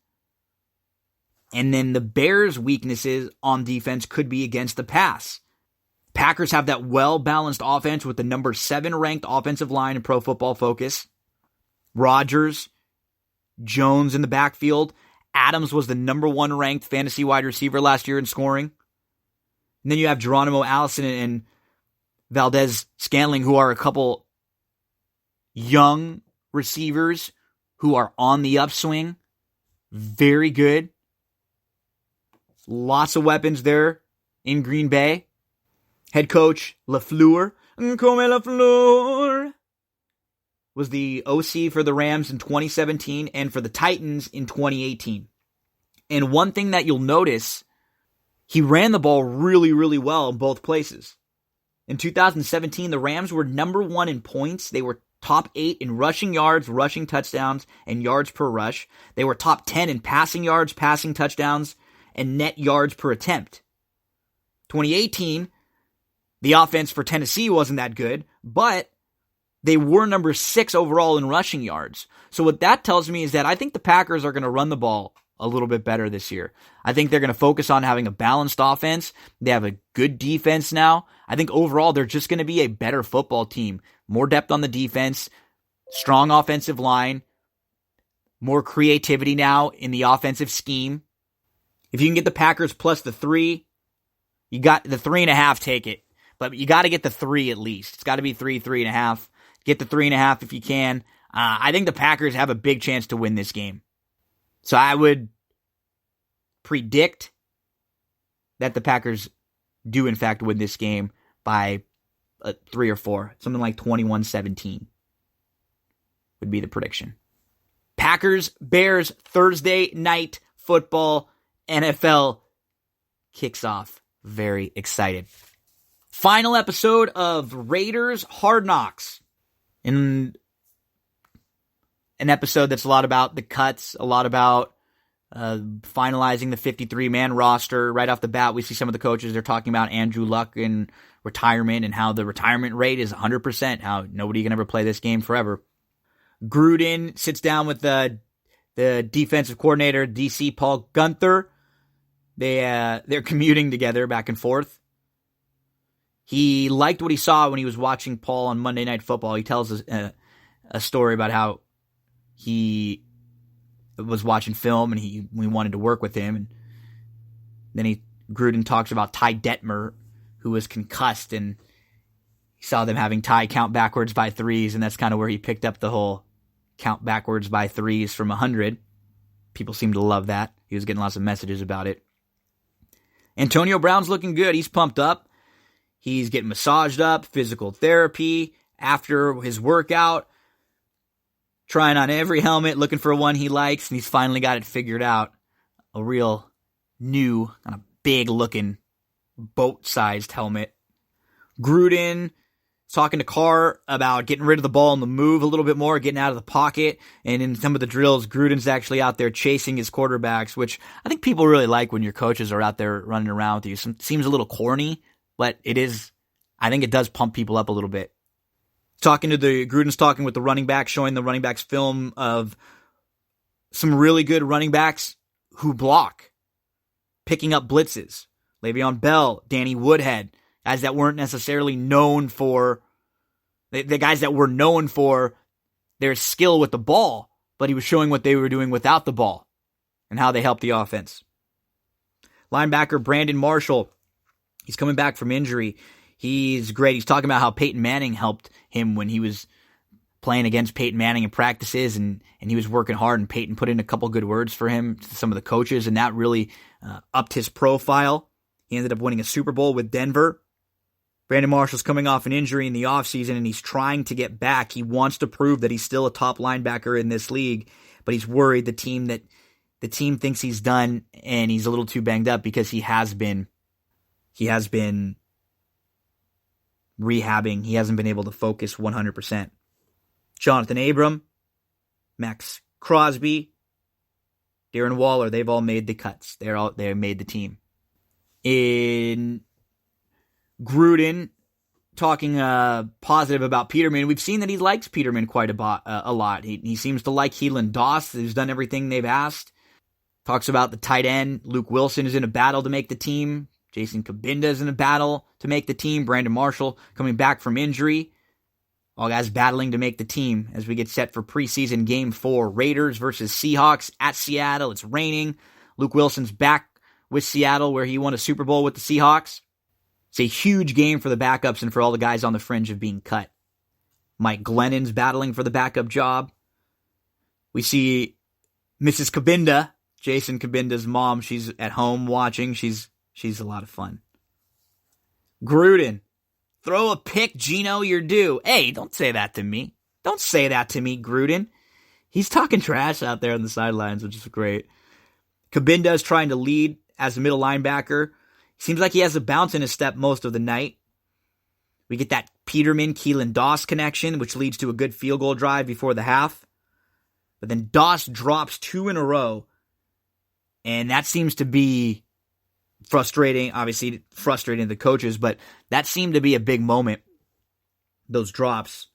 And then the Bears' weaknesses on defense could be against the pass. Packers have that well-balanced offense with the number 7 ranked offensive line in Pro Football Focus. Rodgers, Jones in the backfield. Adams was the number 1 ranked fantasy wide receiver last year in scoring. And then you have Geronimo Allison and Valdez Scantling, who are a couple young receivers who are on the upswing. Very good. Lots of weapons there in Green Bay. Head coach LaFleur. LaFleur was the OC for the Rams in 2017 and for the Titans in 2018. And one thing that you'll notice, he ran the ball really, really well in both places. In 2017, the Rams were number 1 in points. They were top 8 in rushing yards, rushing touchdowns, and yards per rush. They were top 10 in passing yards, passing touchdowns, and net yards per attempt. 2018, the offense for Tennessee wasn't that good, but they were number 6 overall in rushing yards. So what that tells me is that I think the Packers are going to run the ball a little bit better this year. I think they're going to focus on having a balanced offense. They have a good defense now. I think overall they're just going to be a better football team. More depth on the defense, strong offensive line, more creativity now in the offensive scheme. If you can get the Packers plus the 3, you got the 3.5, take it. But you got to get the 3 at least. It's got to be 3.5. Get the 3.5 if you can. I think the Packers have a big chance to win this game. So I would predict that the Packers do in fact win this game by 3 or 4. Something like 21-17 would be the prediction. Packers, Bears, Thursday night football, NFL kicks off. Very excited. Final episode of Raiders Hard Knocks. In an episode that's a lot about the cuts, a lot about finalizing the 53-man roster. Right off the bat, we see some of the coaches, they're talking about Andrew Luck and retirement and how the retirement rate is 100%, how nobody can ever play this game forever. Gruden sits down with the defensive coordinator, DC Paul Gunther. They're commuting together back and forth. He liked what he saw when he was watching Paul on Monday Night Football. He tells a story about how he was watching film and we wanted to work with him. And then Gruden talks about Ty Detmer, who was concussed, and he saw them having Ty count backwards by threes, and that's kind of where he picked up the whole count backwards by threes from 100. People seem to love that. He was getting lots of messages about it. Antonio Brown's looking good. He's pumped up. He's getting massaged up, physical therapy after his workout, trying on every helmet, looking for one he likes, and he's finally got it figured out. A real new, kind of big-looking, boat-sized helmet. Gruden talking to Carr about getting rid of the ball on the move a little bit more, getting out of the pocket, and in some of the drills, Gruden's actually out there chasing his quarterbacks, which I think people really like when your coaches are out there running around with you. Seems a little corny, but I think it does pump people up a little bit. Gruden's talking with the running back, showing the running backs film of some really good running backs who block, picking up blitzes. Le'Veon Bell, Danny Woodhead, guys that weren't necessarily known for, the guys that were known for their skill with the ball, but he was showing what they were doing without the ball and how they helped the offense. Linebacker Brandon Marshall, he's coming back from injury. He's great. He's talking about how Peyton Manning helped him when he was playing against Peyton Manning in practices, and he was working hard, and Peyton put in a couple good words for him to some of the coaches, and that really upped his profile. He ended up winning a Super Bowl with Denver. Brandon Marshall's coming off an injury in the offseason, and he's trying to get back. He wants to prove that he's still a top linebacker in this league, but he's worried the team thinks he's done, and he's a little too banged up because he has been rehabbing. He hasn't been able to focus 100%. Jonathan Abram, Max Crosby, Darren Waller, they've all made the cuts. They made the team. In Gruden talking positive about Peterman, we've seen that he likes Peterman quite a lot. He seems to like Keelan Doss, who's done everything they've asked. Talks about the tight end. Luke Wilson is in a battle to make the team. Jason Kabinda is in a battle to make the team. Brandon Marshall coming back from injury. All guys battling to make the team as we get set for preseason Game 4. Raiders versus Seahawks at Seattle. It's raining. Luke Wilson's back with Seattle where he won a Super Bowl with the Seahawks. It's a huge game for the backups and for all the guys on the fringe of being cut. Mike Glennon's battling for the backup job. We see Mrs. Kabinda, Jason Kabinda's mom. She's at home watching. She's a lot of fun. Gruden, throw a pick, Gino, you're due. Hey, don't say that to me. Don't say that to me, Gruden. He's talking trash out there on the sidelines, which is great. Kabinda is trying to lead as a middle linebacker. Seems like he has a bounce in his step most of the night. We get that Peterman-Keelan Doss connection, which leads to a good field goal drive before the half. But then Doss drops 2 in a row, and that seems to be frustrating, obviously frustrating the coaches, but that seemed to be a big moment, those drops.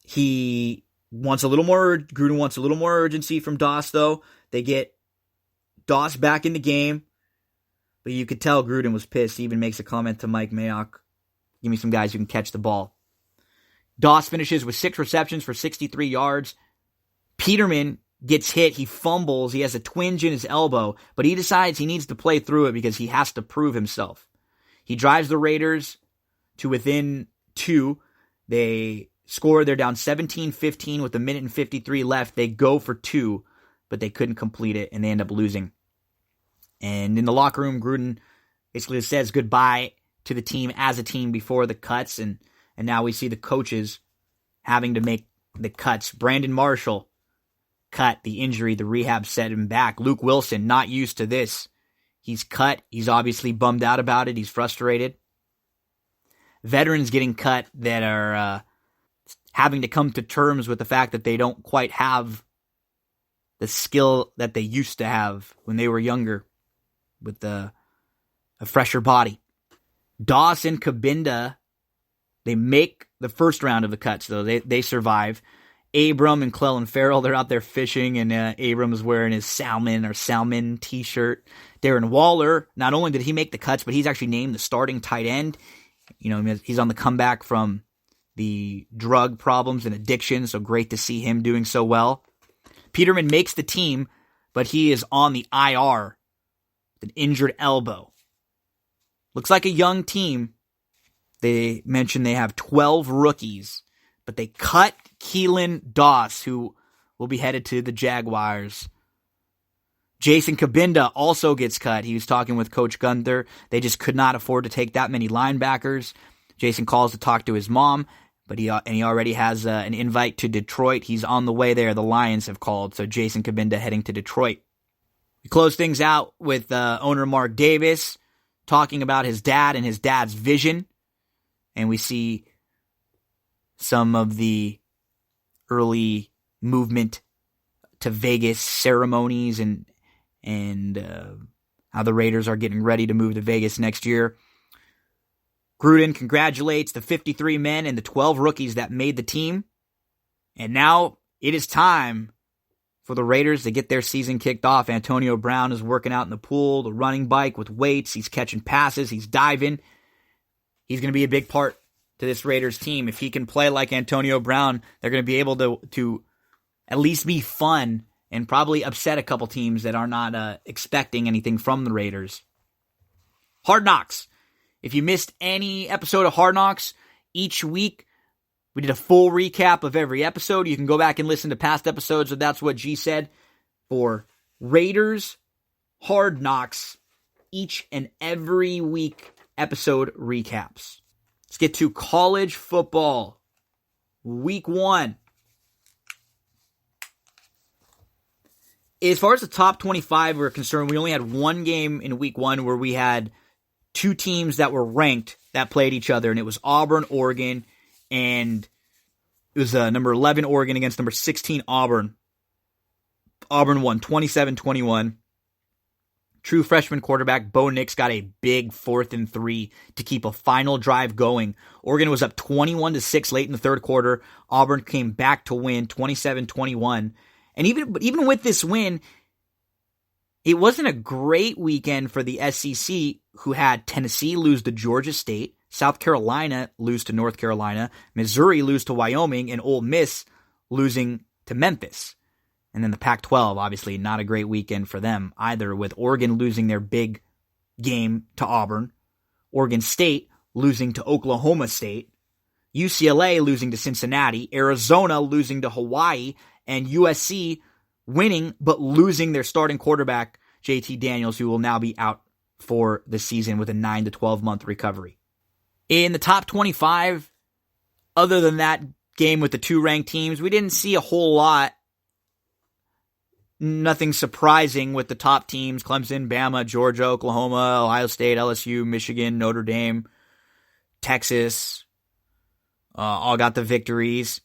Gruden wants a little more urgency from Doss, though. They get Doss back in the game, but you could tell Gruden was pissed. He even makes a comment to Mike Mayock, give me some guys who can catch the ball. Doss finishes with 6 receptions for 63 yards. Peterman gets hit, he fumbles, he has a twinge in his elbow, but he decides he needs to play through it because he has to prove himself. He drives the Raiders to within 2. They score, they're down 17-15 with 1:53 left. They go for 2, but they couldn't complete it, and they end up losing. And in the locker room, Gruden basically says goodbye to the team as a team before the cuts, and now we see the coaches having to make the cuts. Brandon Marshall cut, the injury, the rehab set him back. Luke Wilson, not used to this. He's cut. He's obviously bummed out about it. He's frustrated. Veterans getting cut that are having to come to terms with the fact that they don't quite have the skill that they used to have when they were younger with a fresher body. Doss and Kabinda, they make the first round of the cuts, though. They survive. Abram and Clellan Ferrell, they're out there fishing, and Abram is wearing his salmon t-shirt. Darren Waller, not only did he make the cuts, but he's actually named the starting tight end. You know, he's on the comeback from the drug problems and addiction, so great to see him doing so well. Peterman makes the team, but he is on the IR with an injured elbow. Looks like a young team. They mentioned they have 12 rookies, but they cut Keelan Doss, who will be headed to the Jaguars. Jason Kabinda also gets cut. He was talking with Coach Gunther. They just could not afford to take that many linebackers. Jason calls to talk to his mom, but he already has an invite to Detroit. He's on the way there. The Lions have called, so Jason Kabinda heading to Detroit. We close things out with owner Mark Davis talking about his dad and his dad's vision, and we see some of the early movement to Vegas ceremonies and how the Raiders are getting ready to move to Vegas next year. Gruden congratulates the 53 men and the 12 rookies that made the team. And now it is time for the Raiders to get their season kicked off. Antonio Brown is working out in the pool, the running bike with weights. He's catching passes. He's diving. He's going to be a big part to this Raiders team. If he can play like Antonio Brown, they're going to be able to at least be fun and probably upset a couple teams that are not expecting anything from the Raiders. Hard Knocks. If you missed any episode of Hard Knocks, each week we did a full recap of every episode. You can go back and listen to past episodes of That's What G Said for Raiders Hard Knocks each and every week episode recaps. Let's get to college football. Week 1. As far as the top 25 were concerned, we only had one game in week 1 where we had two teams that were ranked that played each other, and it was Auburn, Oregon, and it was number 11 Oregon against number 16 Auburn. Auburn won 27-21. True freshman quarterback Bo Nix got a big 4th and 3 to keep a final drive going. Oregon was up 21-6 late in the third quarter. Auburn came back to win 27-21. And even with this win, it wasn't a great weekend for the SEC, who had Tennessee lose to Georgia State, South Carolina lose to North Carolina, Missouri lose to Wyoming, and Ole Miss losing to Memphis. And then the Pac-12, obviously not a great weekend for them either, with Oregon losing their big game to Auburn, Oregon State losing to Oklahoma State, UCLA losing to Cincinnati, Arizona losing to Hawaii, and USC winning but losing their starting quarterback, JT Daniels, who will now be out for the season with a 9 to 12 month recovery. In the top 25, other than that game with the two ranked teams, we didn't see a whole lot. Nothing surprising with the top teams: Clemson, Bama, Georgia, Oklahoma, Ohio State, LSU, Michigan, Notre Dame, Texas, all got the victories.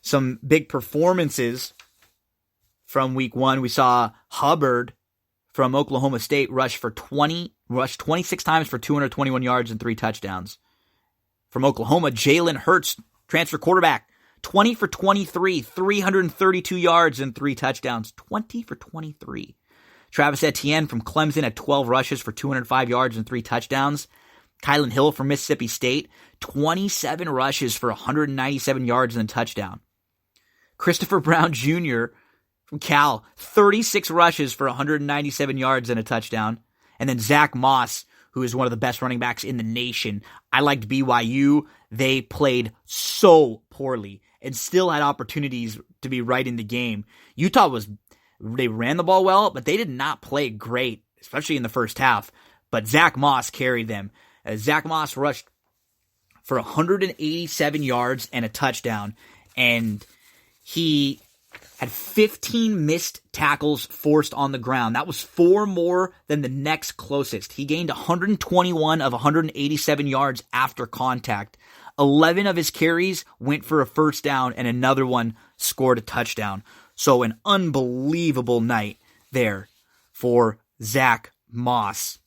Some big performances from week 1. We saw Hubbard from Oklahoma State rushed 26 times for 221 yards and 3 touchdowns. From Oklahoma, Jalen Hurts, transfer quarterback, 20 for 23, 332 yards and 3 touchdowns. 20 for 23. Travis Etienne from Clemson had 12 rushes for 205 yards and 3 touchdowns. Kylan Hill from Mississippi State, 27 rushes for 197 yards and a touchdown. Christopher Brown Jr. from Cal, 36 rushes for 197 yards and a touchdown. And then Zach Moss, who is one of the best running backs in the nation. I liked BYU. They played so poorly and still had opportunities to be right in the game. They ran the ball well, but they did not play great, especially in the first half. But Zach Moss carried them. Zach Moss rushed for 187 yards and a touchdown, and he had 15 missed tackles forced on the ground. That was 4 more than the next closest. He gained 121 of 187 yards after contact. 11 of his carries went for a first down, and another one scored a touchdown. So an unbelievable night there for Zach Moss,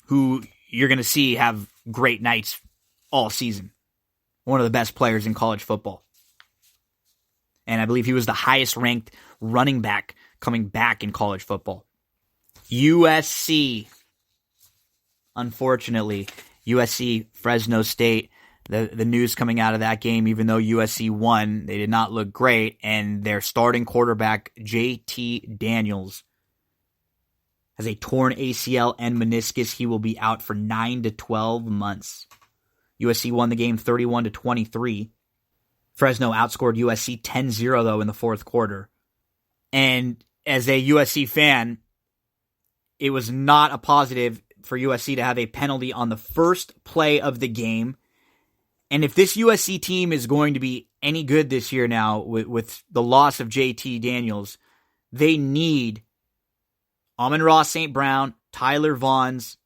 who you're going to see have great nights all season. One of the best players in college football. And I believe he was the highest ranked running back coming back in college football. USC. Unfortunately, USC, Fresno State, the news coming out of that game, even though USC won, they did not look great, and their starting quarterback, JT Daniels, has a torn ACL and meniscus. He will be out for 9 to 12 months. USC won the game 31-23. Fresno outscored USC 10-0, though, in the fourth quarter. And as a USC fan, it was not a positive for USC to have a penalty on the first play of the game. And if this USC team is going to be any good this year now with the loss of JT Daniels, they need Amon-Ra St. Brown, Tyler Vaughns,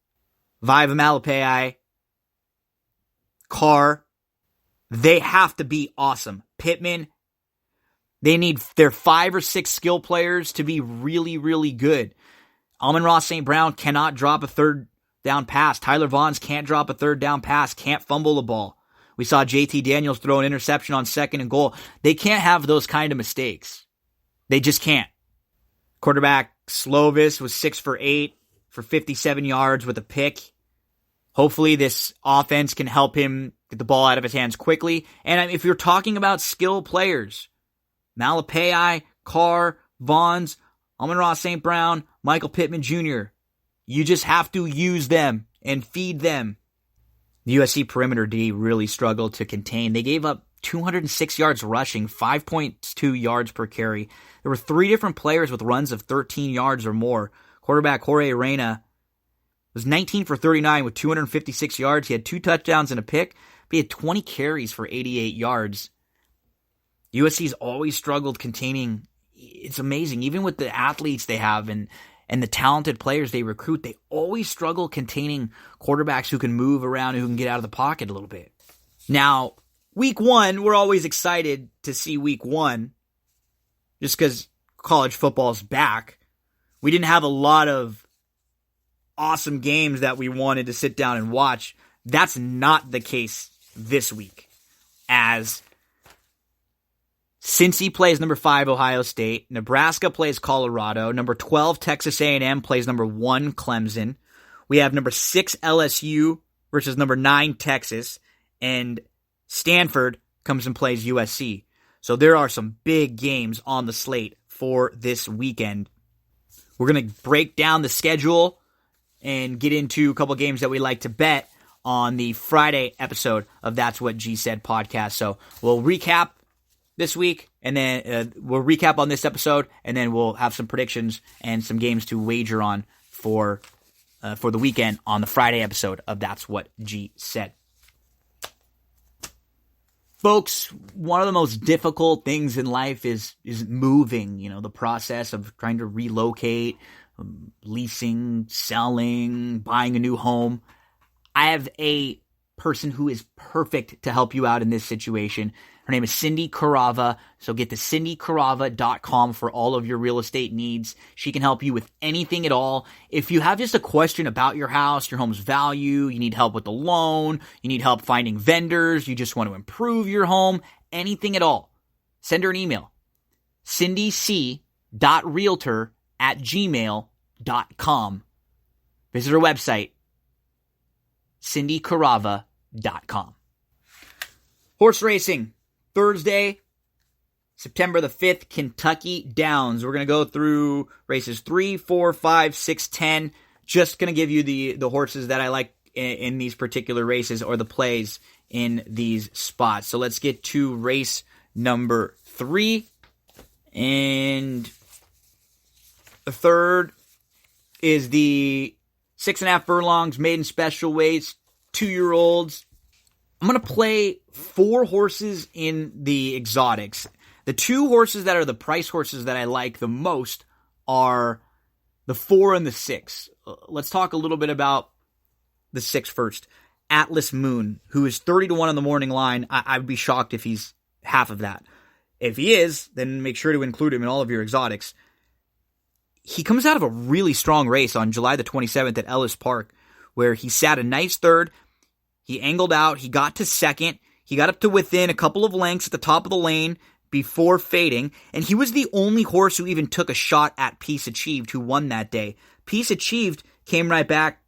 Viva Malapai, Carr. They have to be awesome. Pittman, they need their 5 or 6 skill players to be really, really good. Amon-Ra St. Brown cannot drop a third down pass. Tyler Vaughns can't drop a third down pass, can't fumble the ball. We saw JT Daniels throw an interception on 2nd and goal. They can't have those kind of mistakes. They just can't. Quarterback Slovis was 6 for 8 for 57 yards with a pick. Hopefully this offense can help him get the ball out of his hands quickly. And if you're talking about skill players, Malapai, Carr, Vaughns, Amon-Ra St. Brown, Michael Pittman Jr., you just have to use them and feed them. The USC perimeter D really struggled to contain. They gave up 206 yards rushing, 5.2 yards per carry. There were 3 different players with runs of 13 yards or more. Quarterback Jorge Reina was 19 for 39 with 256 yards. He had 2 touchdowns and a pick, but he had 20 carries for 88 yards. USC's always struggled containing. It's amazing. Even with the athletes they have and the talented players they recruit, they always struggle containing quarterbacks who can move around and who can get out of the pocket a little bit. Now, week 1, we're always excited to see week 1 just because college football's back. We didn't have a lot of awesome games that we wanted to sit down and watch. That's not the case this week, as Cincy plays number 5 Ohio State, Nebraska plays Colorado, number 12 Texas A&M plays number 1 Clemson. We have number 6 LSU versus number 9 Texas, and Stanford comes and plays USC. So there are some big games on the slate for this weekend. We're going to break down the schedule and get into a couple games that we like to bet on the Friday episode of That's What G Said podcast. So we'll recap this week, and then we'll recap on this episode, and then we'll have some predictions and some games to wager on for the weekend on the Friday episode of That's What G Said. Folks, one of the most difficult things in life is moving, the process of trying to relocate, leasing, selling, buying a new home. I have a person who is perfect to help you out in this situation. Her name is Cindy Carava, so get to cindycarava.com for all of your real estate needs. She can help you with anything at all. If you have just a question about your house, your home's value, you need help with the loan, you need help finding vendors, you just want to improve your home, anything at all, send her an email. cindyc.realtor@gmail.com. Visit her website, cindycarava.com. Horse racing. Thursday, September the 5th, Kentucky Downs. We're going to go through races 3, 4, 5, 6, 10. Just going to give you the horses that I like in these particular races, or the plays in these spots. So let's get to race number 3. And the third is the 6.5 furlongs, maiden special weights, 2-year-olds. I'm going to play 4 horses in the exotics. The 2 horses that are the price horses that I like the most are the 4 and the 6. Let's talk a little bit about the 6 first. Atlas Moon, who is 30-1 on the morning line. I'd be shocked if he's half of that. If he is, then make sure to include him in all of your exotics. He comes out of a really strong race on July the 27th at Ellis Park, where he sat a nice third. He angled out. He got to second. He got up to within a couple of lengths at the top of the lane before fading. And he was the only horse who even took a shot at Peace Achieved, who won that day. Peace Achieved came right back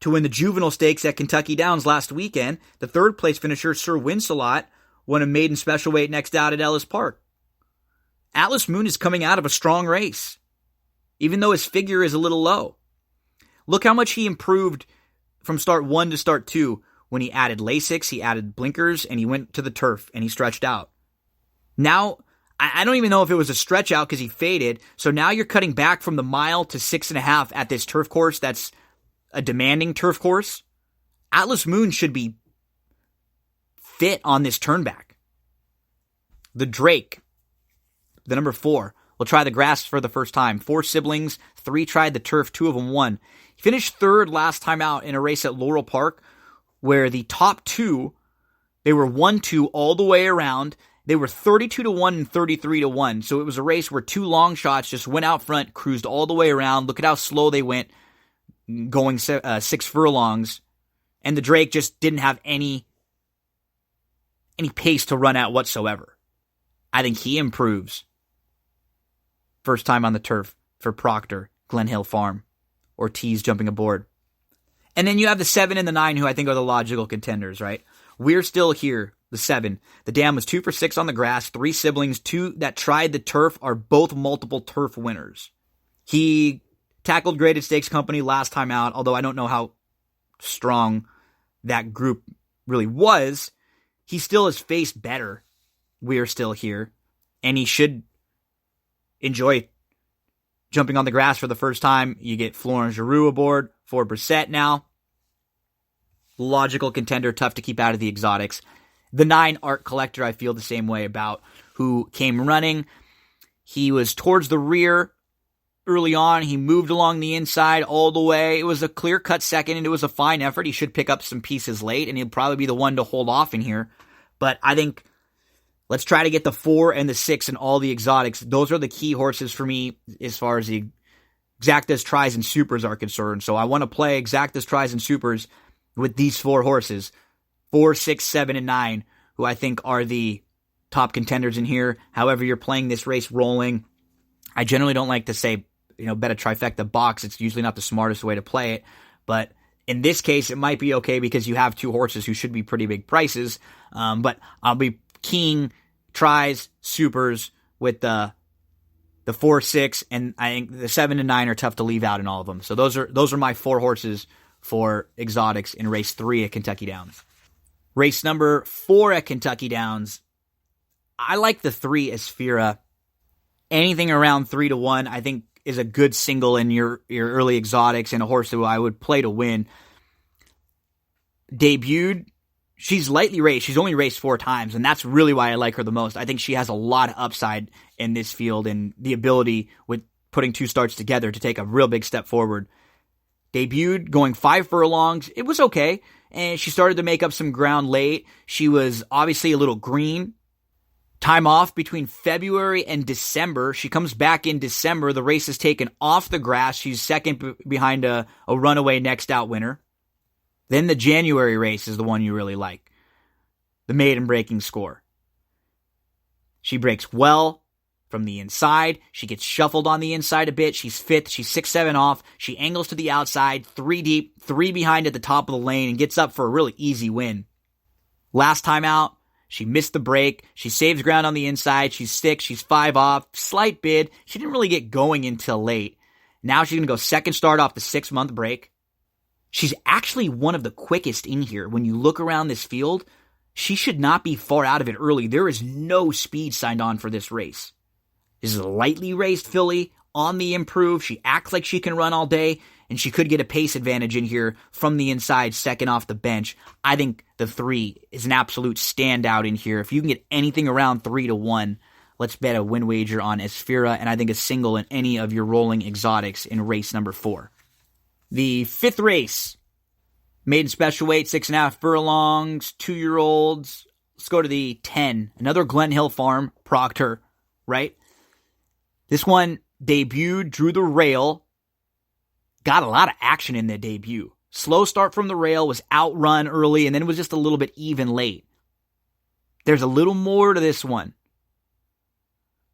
to win the juvenile stakes at Kentucky Downs last weekend. The third place finisher, Sir Wincelot, won a maiden special weight next out at Ellis Park. Atlas Moon is coming out of a strong race, even though his figure is a little low. Look how much he improved from start 1 to start 2 when he added Lasix, he added blinkers, and he went to the turf and he stretched out. Now, I don't even know if it was a stretch out because he faded, so now you're cutting back from the mile to 6.5 at this turf course that's a demanding turf course. Atlas Moon should be fit on this turnback. The Drake, the number 4, will try the grass for the first time. 4 siblings, 3 tried the turf, 2 of them won. He finished third last time out in a race at Laurel Park, where the top 2, they were 1-2 all the way around. They were 32-1 and 33-1. So it was a race where 2 long shots just went out front, cruised all the way around. Look at how slow they went, going 6 furlongs. And the Drake just didn't have any pace to run at whatsoever. I think he improves. First time on the turf for Proctor, Glen Hill Farm. Ortiz jumping aboard. And then you have the 7 and the 9, who I think are the logical contenders, right? We're still here, the 7. The Dam was 2 for 6 on the grass. 3 siblings, 2 that tried the turf, are both multiple turf winners. He tackled Graded Stakes Company last time out, although I don't know how strong that group really was. He still has faced better. We're still here. And he should enjoy jumping on the grass for the first time. You get Florent Giroux aboard for Brissett now. Logical contender, tough to keep out of the exotics. The 9, Art Collector, I feel the same way about, who came running. He was towards the rear early on. He moved along the inside all the way. It was a clear-cut second, and it was a fine effort. He should pick up some pieces late, and he'll probably be the one to hold off in here. But I think let's try to get the 4 and the 6 and all the exotics. Those are the key horses for me as far as the Exactas, Tries, and Supers are concerned. So I want to play Exactas, Tries, and Supers with these 4 horses. 4, 6, 7, and 9, who I think are the top contenders in here. However you're playing this race rolling, I generally don't like to say, bet a trifecta box. It's usually not the smartest way to play it. But in this case, it might be okay because you have 2 horses who should be pretty big prices. But I'll be keying Tries, Supers with the 4, 6, and I think the 7 and 9 are tough to leave out in all of them. So those are my 4 horses for exotics in race 3 at Kentucky Downs. Race number 4 at Kentucky Downs, I like the 3 Esfira. Anything around 3-1, I think, is a good single in your early exotics and a horse that I would play to win. Debuted, she's lightly raced. She's only raced 4 times, and that's really why I like her the most. I think she has a lot of upside in this field and the ability with putting 2 starts together to take a real big step forward. Debuted going 5 furlongs. It was okay, and she started to make up some ground late. She was obviously a little green. Time off between February and December. She comes back in December. The race is taken off the grass. She's second behind a runaway next out winner. Then the January race is the one you really like. The maiden breaking score. She breaks well from the inside. She gets shuffled on the inside a bit. She's 5th. She's 6-7 off. She angles to the outside, 3 deep, 3 behind at the top of the lane, and gets up for a really easy win. Last time out, she missed the break. She saves ground on the inside. She's 6. She's 5 off. Slight bid. She didn't really get going until late. Now she's going to go second start off the 6-month break. She's actually one of the quickest in here. When you look around this field, she should not be far out of it early. There is no speed signed on for this race. This is a lightly raced filly on the improve. She acts like she can run all day, and she could get a pace advantage in here from the inside, second off the bench. I think the 3 is an absolute standout in here. If you can get anything around 3-1, let's bet a win wager on Esfira, and I think a single in any of your rolling exotics in race number 4. The 5th race, maiden special weight, 6.5 furlongs, 2-year-olds. Let's go to the 10. Another Glen Hill Farm, Proctor, right? This one debuted, drew the rail, got a lot of action in the debut. Slow start from the rail, was outrun early, and then it was just a little bit even late. There's a little more to this one.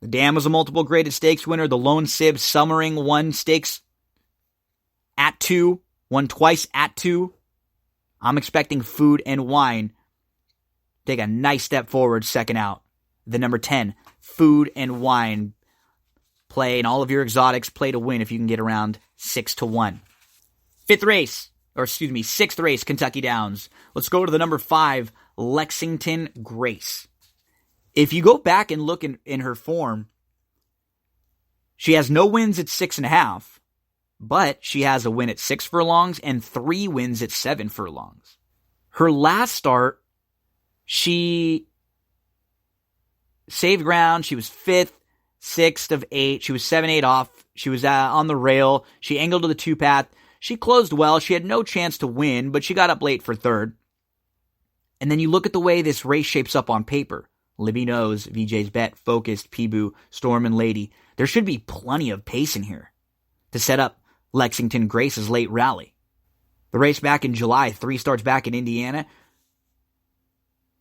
The Dam was a multiple graded stakes winner. The Lone Sib Summering won stakes at 2 won twice at 2. I'm expecting Food and Wine take a nice step forward second out. The number 10, Food and Wine, play, and all of your exotics play to win if you can get around 6-1. Sixth race, Kentucky Downs. Let's go to the number 5, Lexington Grace. If you go back and look in her form, she has no wins at 6.5, but she has a win at 6 furlongs and 3 wins at 7 furlongs. Her last start, she saved ground. She was 5th, 6th of 8. She was 7-8 off. She was on the rail. She angled to the 2-path. She closed well. She had no chance to win, but she got up late for 3rd. And then you look at the way this race shapes up on paper. Libby knows, VJ's Bet, Focused, Peeboo, Storm, and Lady. There should be plenty of pace in here to set up Lexington Grace's late rally. The race back in July, 3 starts back in Indiana.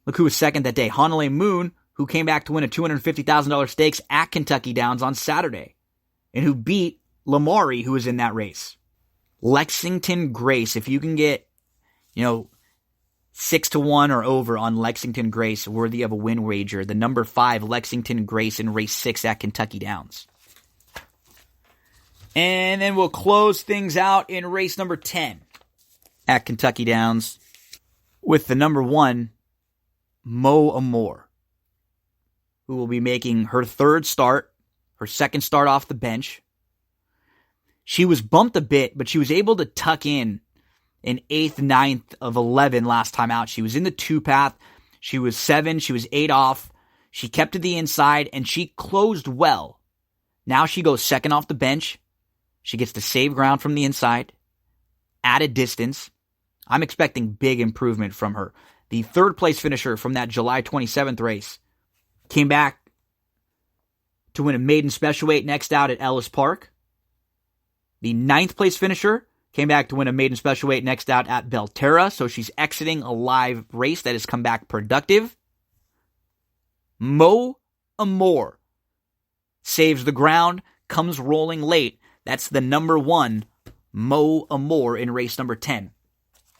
Look who was second that day. Honolulu Moon, who came back to win a $250,000 stakes at Kentucky Downs on Saturday, and who beat Lamari, who was in that race. Lexington Grace, if you can get, 6-1 or over on Lexington Grace, worthy of a win wager. The number 5, Lexington Grace in race 6 at Kentucky Downs. And then we'll close things out in race number 10 at Kentucky Downs with the number 1, Mo Amor, who will be making her 3rd start, her 2nd start off the bench. She was bumped a bit, but she was able to tuck in 8th, 9th of 11 last time out. She was in the 2-path. She was 7. She was 8 off. She kept to the inside, and she closed well. Now she goes 2nd off the bench. She gets to save ground from the inside at a distance. I'm expecting big improvement from her. The 3rd place finisher from that July 27th race came back to win a maiden special weight next out at Ellis Park. The 9th place finisher came back to win a maiden special weight next out at Belterra, so she's exiting a live race that has come back productive. Mo Amor saves the ground, comes rolling late. That's the number 1, Mo Amor in race number 10.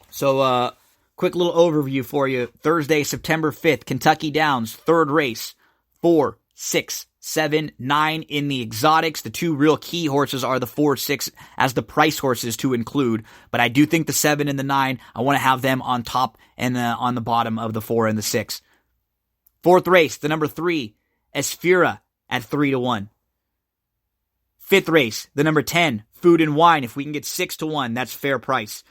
So, quick little overview for you. Thursday, September 5th, Kentucky Downs, 3rd race, 4, 6, 7, 9 in the exotics. The 2 real key horses are the 4, 6 as the price horses to include. But I do think the 7 and the 9, I want to have them on top and on the bottom of the 4 and the 6. 4th race, the number 3, Esfira at 3-1. 5th race, the number 10, Food and Wine. If we can get 6-1, that's fair price.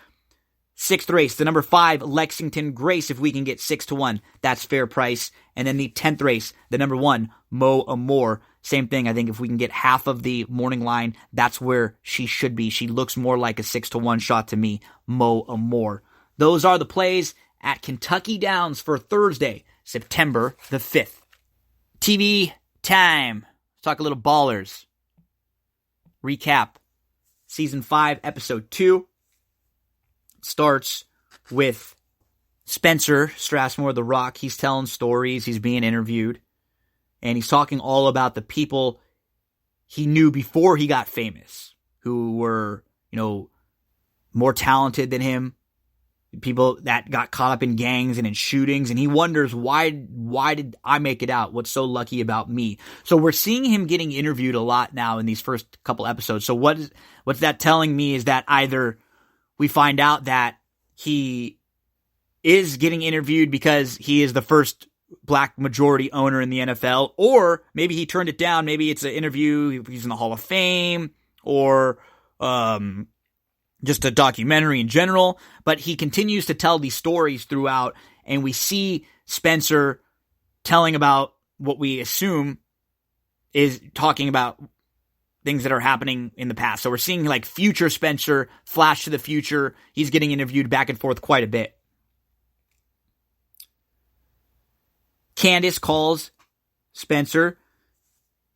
6th race, the number 5, Lexington Grace. If we can get 6-1, that's fair price. And then the 10th race, the number 1, Mo Amor. Same thing. I think if we can get half of the morning line, that's where she should be. She looks more like a 6-1 shot to me, Mo Amor. Those are the plays at Kentucky Downs for Thursday, September the 5th. TV time. Let's talk a little ballers. Recap. Season 5, Episode 2. Starts with Spencer Strassmore, The Rock. He's telling stories. He's being interviewed. And he's talking all about the people he knew before he got famous, who were, more talented than him. People that got caught up in gangs and in shootings. And he wonders, why did I make it out? What's so lucky about me? So we're seeing him getting interviewed a lot now in these first couple episodes. So what's that telling me is that either we find out that he is getting interviewed because he is the first black majority owner in the NFL, or maybe he turned it down. Maybe it's an interview, he's in the Hall of Fame, or just a documentary in general. But he continues to tell these stories throughout, and we see Spencer telling about what we assume is talking about things that are happening in the past. So we're seeing like future Spencer, flash to the future. He's getting interviewed back and forth quite a bit. Candace calls Spencer.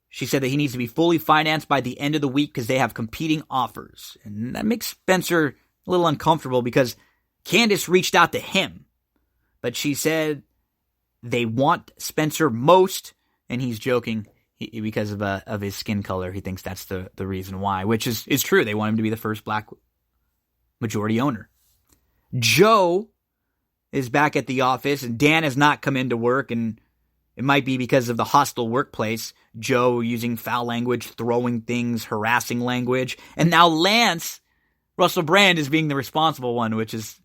She said that he needs to be fully financed by the end of the week because they have competing offers. And that makes Spencer a little uncomfortable because Candace reached out to him. But she said they want Spencer most, and he's joking because of his skin color. He thinks that's the reason why, which is true. They want him to be the first black majority owner. Joe is back at the office, and Dan has not come into work, and it might be because of the hostile workplace. Joe using foul language, throwing things, harassing language, and now Lance, Russell Brand, is being the responsible one, which is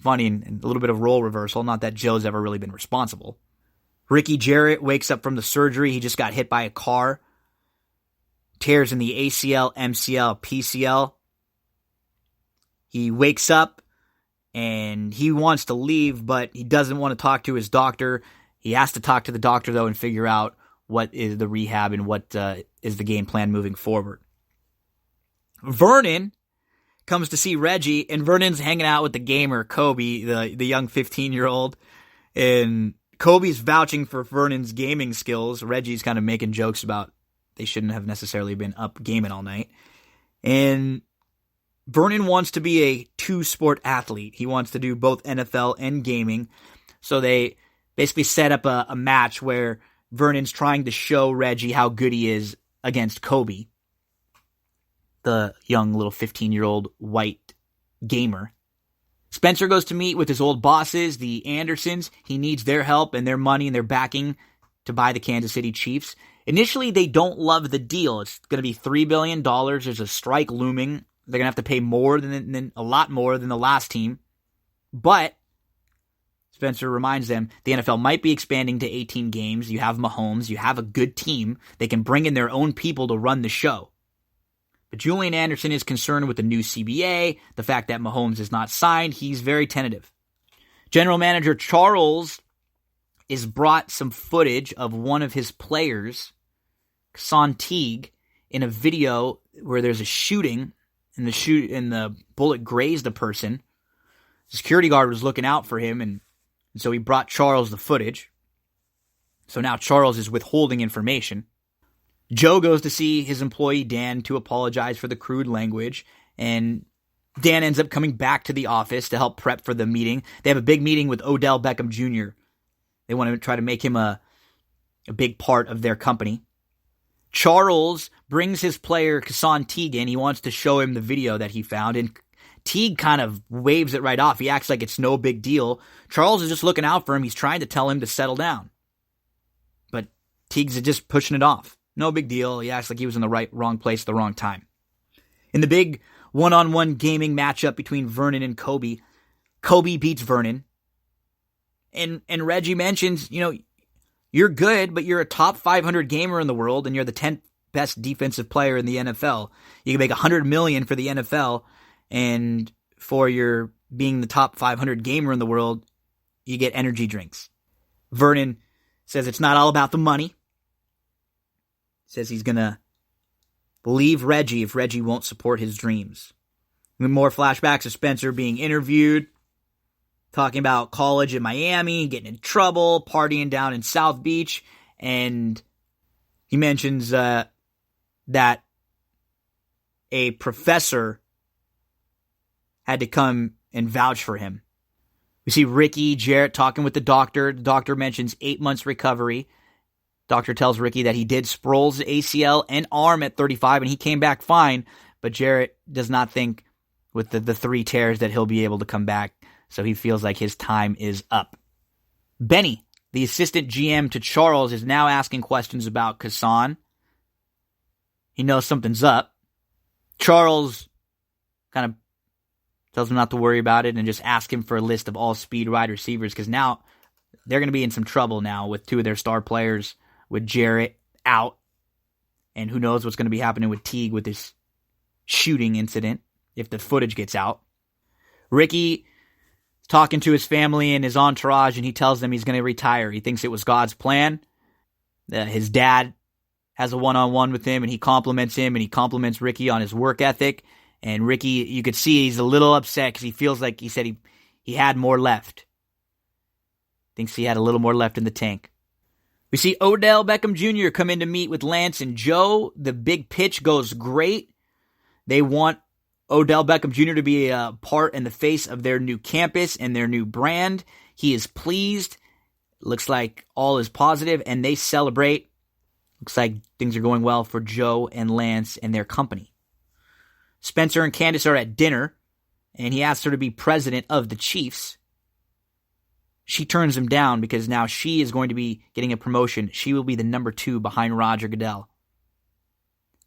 funny and a little bit of role reversal. Not that Joe's ever really been responsible. Ricky Jarrett wakes up from the surgery. He just got hit by a car. Tears in the ACL, MCL, PCL. He wakes up and he wants to leave, but he doesn't want to talk to his doctor. He has to talk to the doctor, though, and figure out what is the rehab and what is the game plan moving forward. Vernon comes to see Reggie, and Vernon's hanging out with the gamer, Kobe, the young 15-year-old. And Kobe's vouching for Vernon's gaming skills. Reggie's kind of making jokes about they shouldn't have necessarily been up gaming all night. And Vernon wants to be a two-sport athlete. He wants to do both NFL and gaming. So they basically set up a match where Vernon's trying to show Reggie how good he is against Kobe, the young little 15-year-old white gamer. Spencer goes to meet with his old bosses, the Andersons. He needs their help and their money and their backing to buy the Kansas City Chiefs. Initially, they don't love the deal. It's going to be $3 billion. There's a strike looming. They're going to have to pay more than a lot more than the last team. But Spencer reminds them the NFL might be expanding to 18 games. You have Mahomes. You have a good team. They can bring in their own people to run the show. But Julian Anderson is concerned with the new CBA, the fact that Mahomes is not signed. He's very tentative. General manager Charles is brought some footage of one of his players, Son Teague, in a video where there's a shooting, and the bullet grazed a person. The security guard was looking out for him, and so he brought Charles the footage. So now Charles is withholding information. Joe goes to see his employee Dan to apologize for the crude language, and Dan ends up coming back to the office to help prep for the meeting. They have a big meeting with Odell Beckham Jr. They want to try to make him a big part of their company. Charles brings his player Son Teague in. He wants to show him the video that he found, and Teague kind of waves it right off. He acts like it's no big deal. Charles is just looking out for him. He's trying to tell him to settle down. But Teague's just pushing it off. No big deal. He acts like he was in the wrong place at the wrong time. In the big one-on-one gaming matchup between Vernon and Kobe, Kobe beats Vernon. And Reggie mentions, you're good, but you're a top 500 gamer in the world, and you're the 10th best defensive player in the NFL. You can make $100 million for the NFL, and for your being the top 500 gamer in the world, you get energy drinks. Vernon says it's not all about the money. Says he's going to leave Reggie if Reggie won't support his dreams. More flashbacks of Spencer being interviewed, talking about college in Miami, getting in trouble, partying down in South Beach, and he mentions that a professor had to come and vouch for him. We see Ricky Jarrett talking with the doctor. The doctor mentions 8 months recovery. Doctor tells Ricky that he did Sproul's ACL and arm at 35, and he came back fine, but Jarrett does not think with the 3 tears that he'll be able to come back, so he feels like his time is up. Benny, the assistant GM to Charles, is now asking questions about Kassan. He knows something's up. Charles kind of tells him not to worry about it and just ask him for a list of all speed wide receivers, because now they're going to be in some trouble now with 2 of their star players, with Jarrett out, and who knows what's going to be happening with Teague with this shooting incident if the footage gets out. Ricky is talking to his family and his entourage, and he tells them he's going to retire. He thinks it was God's plan. His dad has a one-on-one with him, and he compliments him, and he compliments Ricky on his work ethic. And Ricky, you could see he's a little upset because he feels like he said he had more left. Thinks he had a little more left in the tank. We see Odell Beckham Jr. come in to meet with Lance and Joe. The big pitch goes great. They want Odell Beckham Jr. to be a part and the face of their new campus and their new brand. He is pleased. Looks like all is positive, and they celebrate. Looks like things are going well for Joe and Lance and their company. Spencer and Candace are at dinner. and he asks her to be president of the Chiefs. She turns him down because now she is going to be getting a promotion. She will be the number 2 behind Roger Goodell.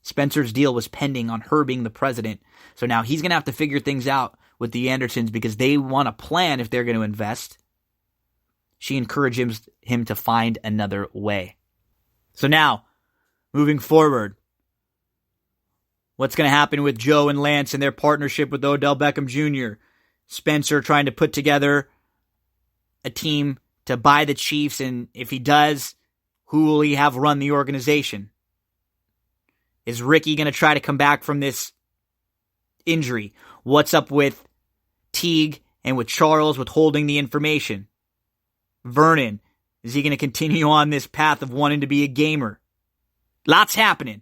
Spencer's deal was pending on her being the president, so now he's going to have to figure things out with the Andersons because they want a plan if they're going to invest. She encourages him to find another way. So now, moving forward, what's going to happen with Joe and Lance and their partnership with Odell Beckham Jr.? Spencer trying to put together a team to buy the Chiefs, and if he does, who will he have run the organization? Is Ricky going to try to come back from this injury? What's up with Teague and with Charles withholding the information? Vernon, is he going to continue on this path of wanting to be a gamer? Lots happening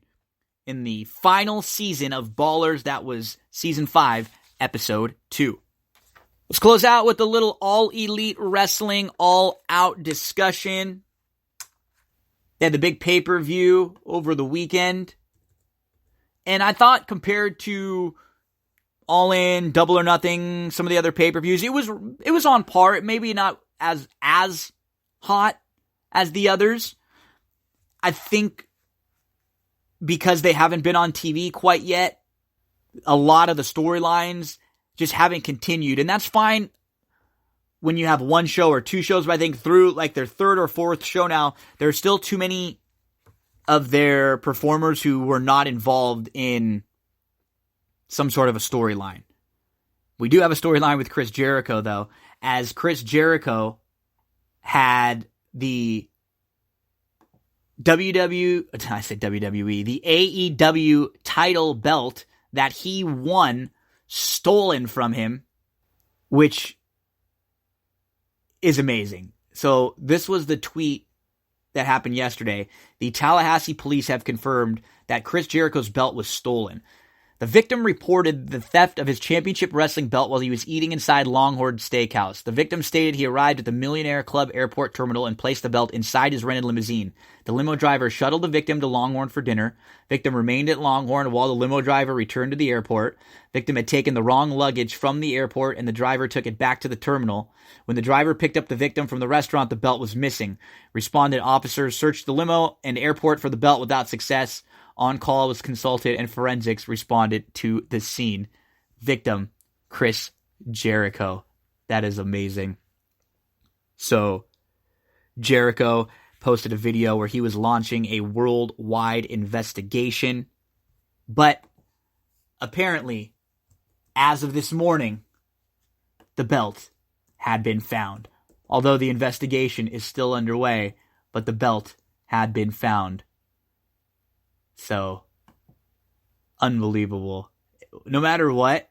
in the final season of Ballers. That was Season 5, Episode 2. Let's close out with a little All Elite Wrestling All Out discussion. They had the big pay-per-view over the weekend. And I thought compared to All In, Double or Nothing, some of the other pay-per-views, it was on par. Maybe not as hot as the others. I think because they haven't been on TV quite yet, a lot of the storylines just haven't continued. And that's fine when you have one show or two shows, but I think through like their third or fourth show now, there are still too many of their performers who were not involved in some sort of a storyline. We do have a storyline with Chris Jericho, though, as Chris Jericho had the the AEW title belt that he won stolen from him, which is amazing. So this was the tweet that happened yesterday. The Tallahassee police have confirmed that Chris Jericho's belt was stolen. The victim reported the theft of his championship wrestling belt while he was eating inside Longhorn Steakhouse. The victim stated he arrived at the Millionaire Club Airport Terminal and placed the belt inside his rented limousine. The limo driver shuttled the victim to Longhorn for dinner. Victim remained at Longhorn while the limo driver returned to the airport. Victim had taken the wrong luggage from the airport and the driver took it back to the terminal. When the driver picked up the victim from the restaurant, the belt was missing. Responded officers searched the limo and airport for the belt without success. On-call was consulted and forensics responded to the scene. Victim, Chris Jericho. That is amazing. So, Jericho posted a video where he was launching a worldwide investigation. But, apparently, as of this morning, the belt had been found. Although the investigation is still underway, but the belt had been found. So, unbelievable. No matter what,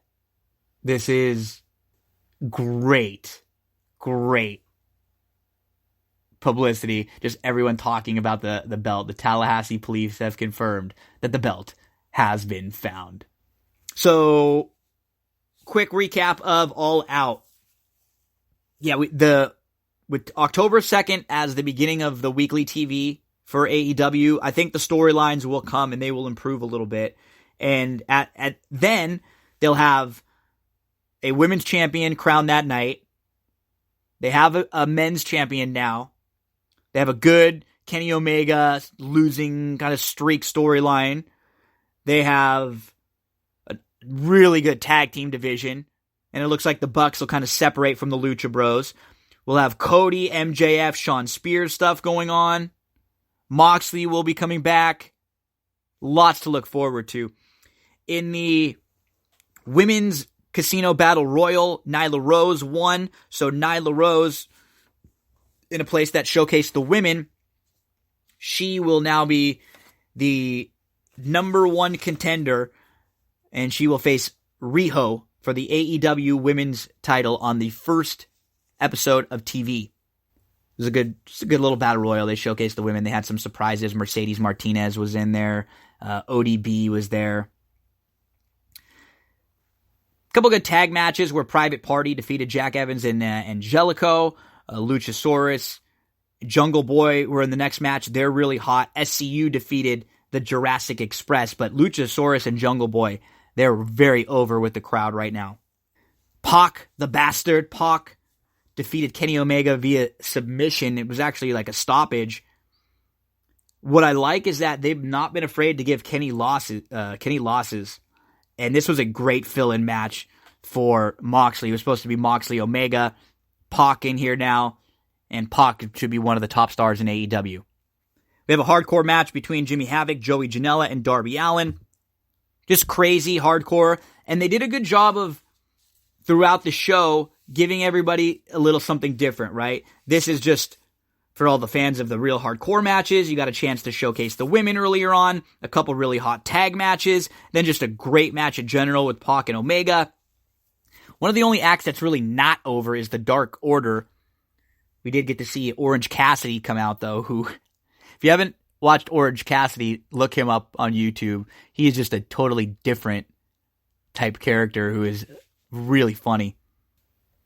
this is great publicity. Just everyone talking about the belt. The Tallahassee police have confirmed that the belt has been found. So, quick recap of All Out. Yeah, with October 2nd as the beginning of the weekly TV for AEW, I think the storylines will come and they will improve a little bit. And then they'll have a women's champion crowned that night. They have a men's champion now. They have a good Kenny Omega losing kind of streak storyline. They have a really good tag team division. And it looks like the Bucks will kind of separate from the Lucha Bros. We'll have Cody, MJF, Shawn Spears stuff going on. Moxley will be coming back. Lots to look forward to. In the women's casino battle royal, Nyla Rose won. So Nyla Rose, in a place that showcased the women, she will now be the number one contender. And she will face Riho for the AEW women's title on the first episode of TV. It was a good little battle royal. They showcased the women. They had some surprises. Mercedes Martinez was in there. ODB was there. A couple good tag matches where Private Party defeated Jack Evans and Angelico. Luchasaurus, Jungle Boy were in the next match. They're really hot. SCU defeated the Jurassic Express, but Luchasaurus and Jungle Boy, they're very over with the crowd right now. Pac, the bastard, Pac defeated Kenny Omega via submission. It was actually like a stoppage. What I like is that they've not been afraid to give Kenny losses. And this was a great fill-in match for Moxley. It was supposed to be Moxley Omega. Pac in here now. And Pac should be one of the top stars in AEW. We have a hardcore match between Jimmy Havoc, Joey Janela, and Darby Allin. Just crazy hardcore. And they did a good job of, throughout the show, giving everybody a little something different, right? This is just for all the fans of the real hardcore matches. You got a chance to showcase the women earlier on, a couple really hot tag matches, then just a great match in general with Pac and Omega. One of the only acts that's really not over is the Dark Order. We did get to see Orange Cassidy come out, though, who, if you haven't watched Orange Cassidy, look him up on YouTube. He is just a totally different type character who is really funny.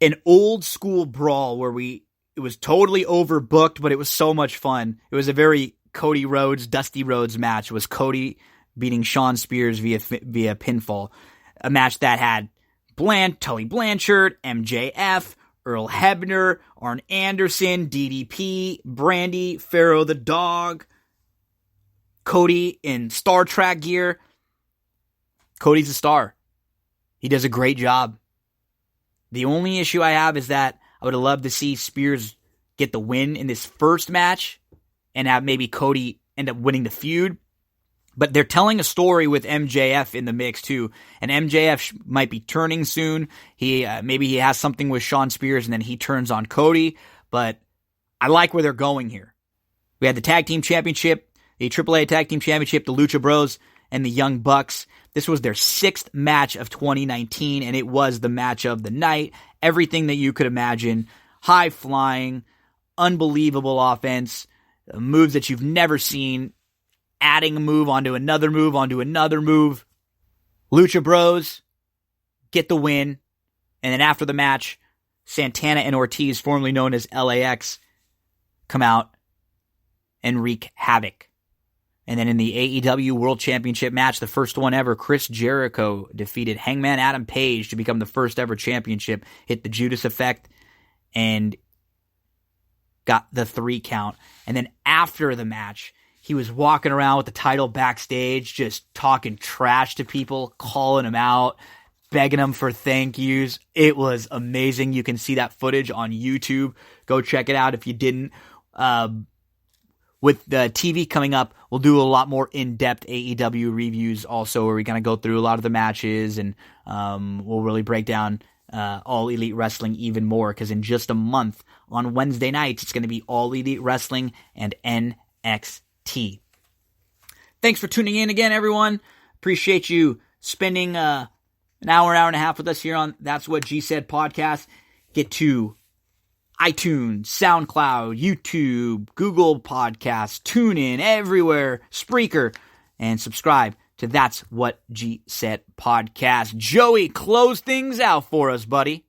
An old school brawl where it was totally overbooked, but it was so much fun. It was a very Cody Rhodes, Dusty Rhodes match. It was Cody beating Shawn Spears via pinfall. A match that had Tully Blanchard, MJF, Earl Hebner, Arn Anderson, DDP, Brandy, Pharaoh the Dog, Cody in Star Trek gear. Cody's a star. He does a great job. The only issue I have is that I would have loved to see Spears get the win in this first match and have maybe Cody end up winning the feud. But they're telling a story with MJF in the mix too. And MJF might be turning soon. Maybe he has something with Shawn Spears and then he turns on Cody. But I like where they're going here. We had the Tag Team Championship, the AAA Tag Team Championship, the Lucha Bros, and the Young Bucks. This was their 6th match of 2019, and it was the match of the night. Everything that you could imagine. High flying, unbelievable offense, moves that you've never seen, adding a move onto another move onto another move. Lucha Bros get the win, and then after the match, Santana and Ortiz, formerly known as LAX, come out and wreak havoc. And then in the AEW World Championship match, the first one ever, Chris Jericho defeated Hangman Adam Page to become the first ever championship, hit the Judas effect, and got the 3 count. And then after the match, he was walking around with the title backstage, just talking trash to people, calling them out, begging them for thank yous. It was amazing. You can see that footage on YouTube. Go check it out if you didn't. With the TV coming up, we'll do a lot more in-depth AEW reviews also, where we kind of go through a lot of the matches, and we'll really break down All Elite Wrestling even more, because in just a month, on Wednesday nights, it's going to be All Elite Wrestling and NXT. Thanks for tuning in again, everyone. Appreciate you spending an hour and a half with us here on That's What G Said podcast. Get to iTunes, SoundCloud, YouTube, Google Podcasts, TuneIn, everywhere, Spreaker, and subscribe to That's What G Said podcast. Joey, close things out for us, buddy.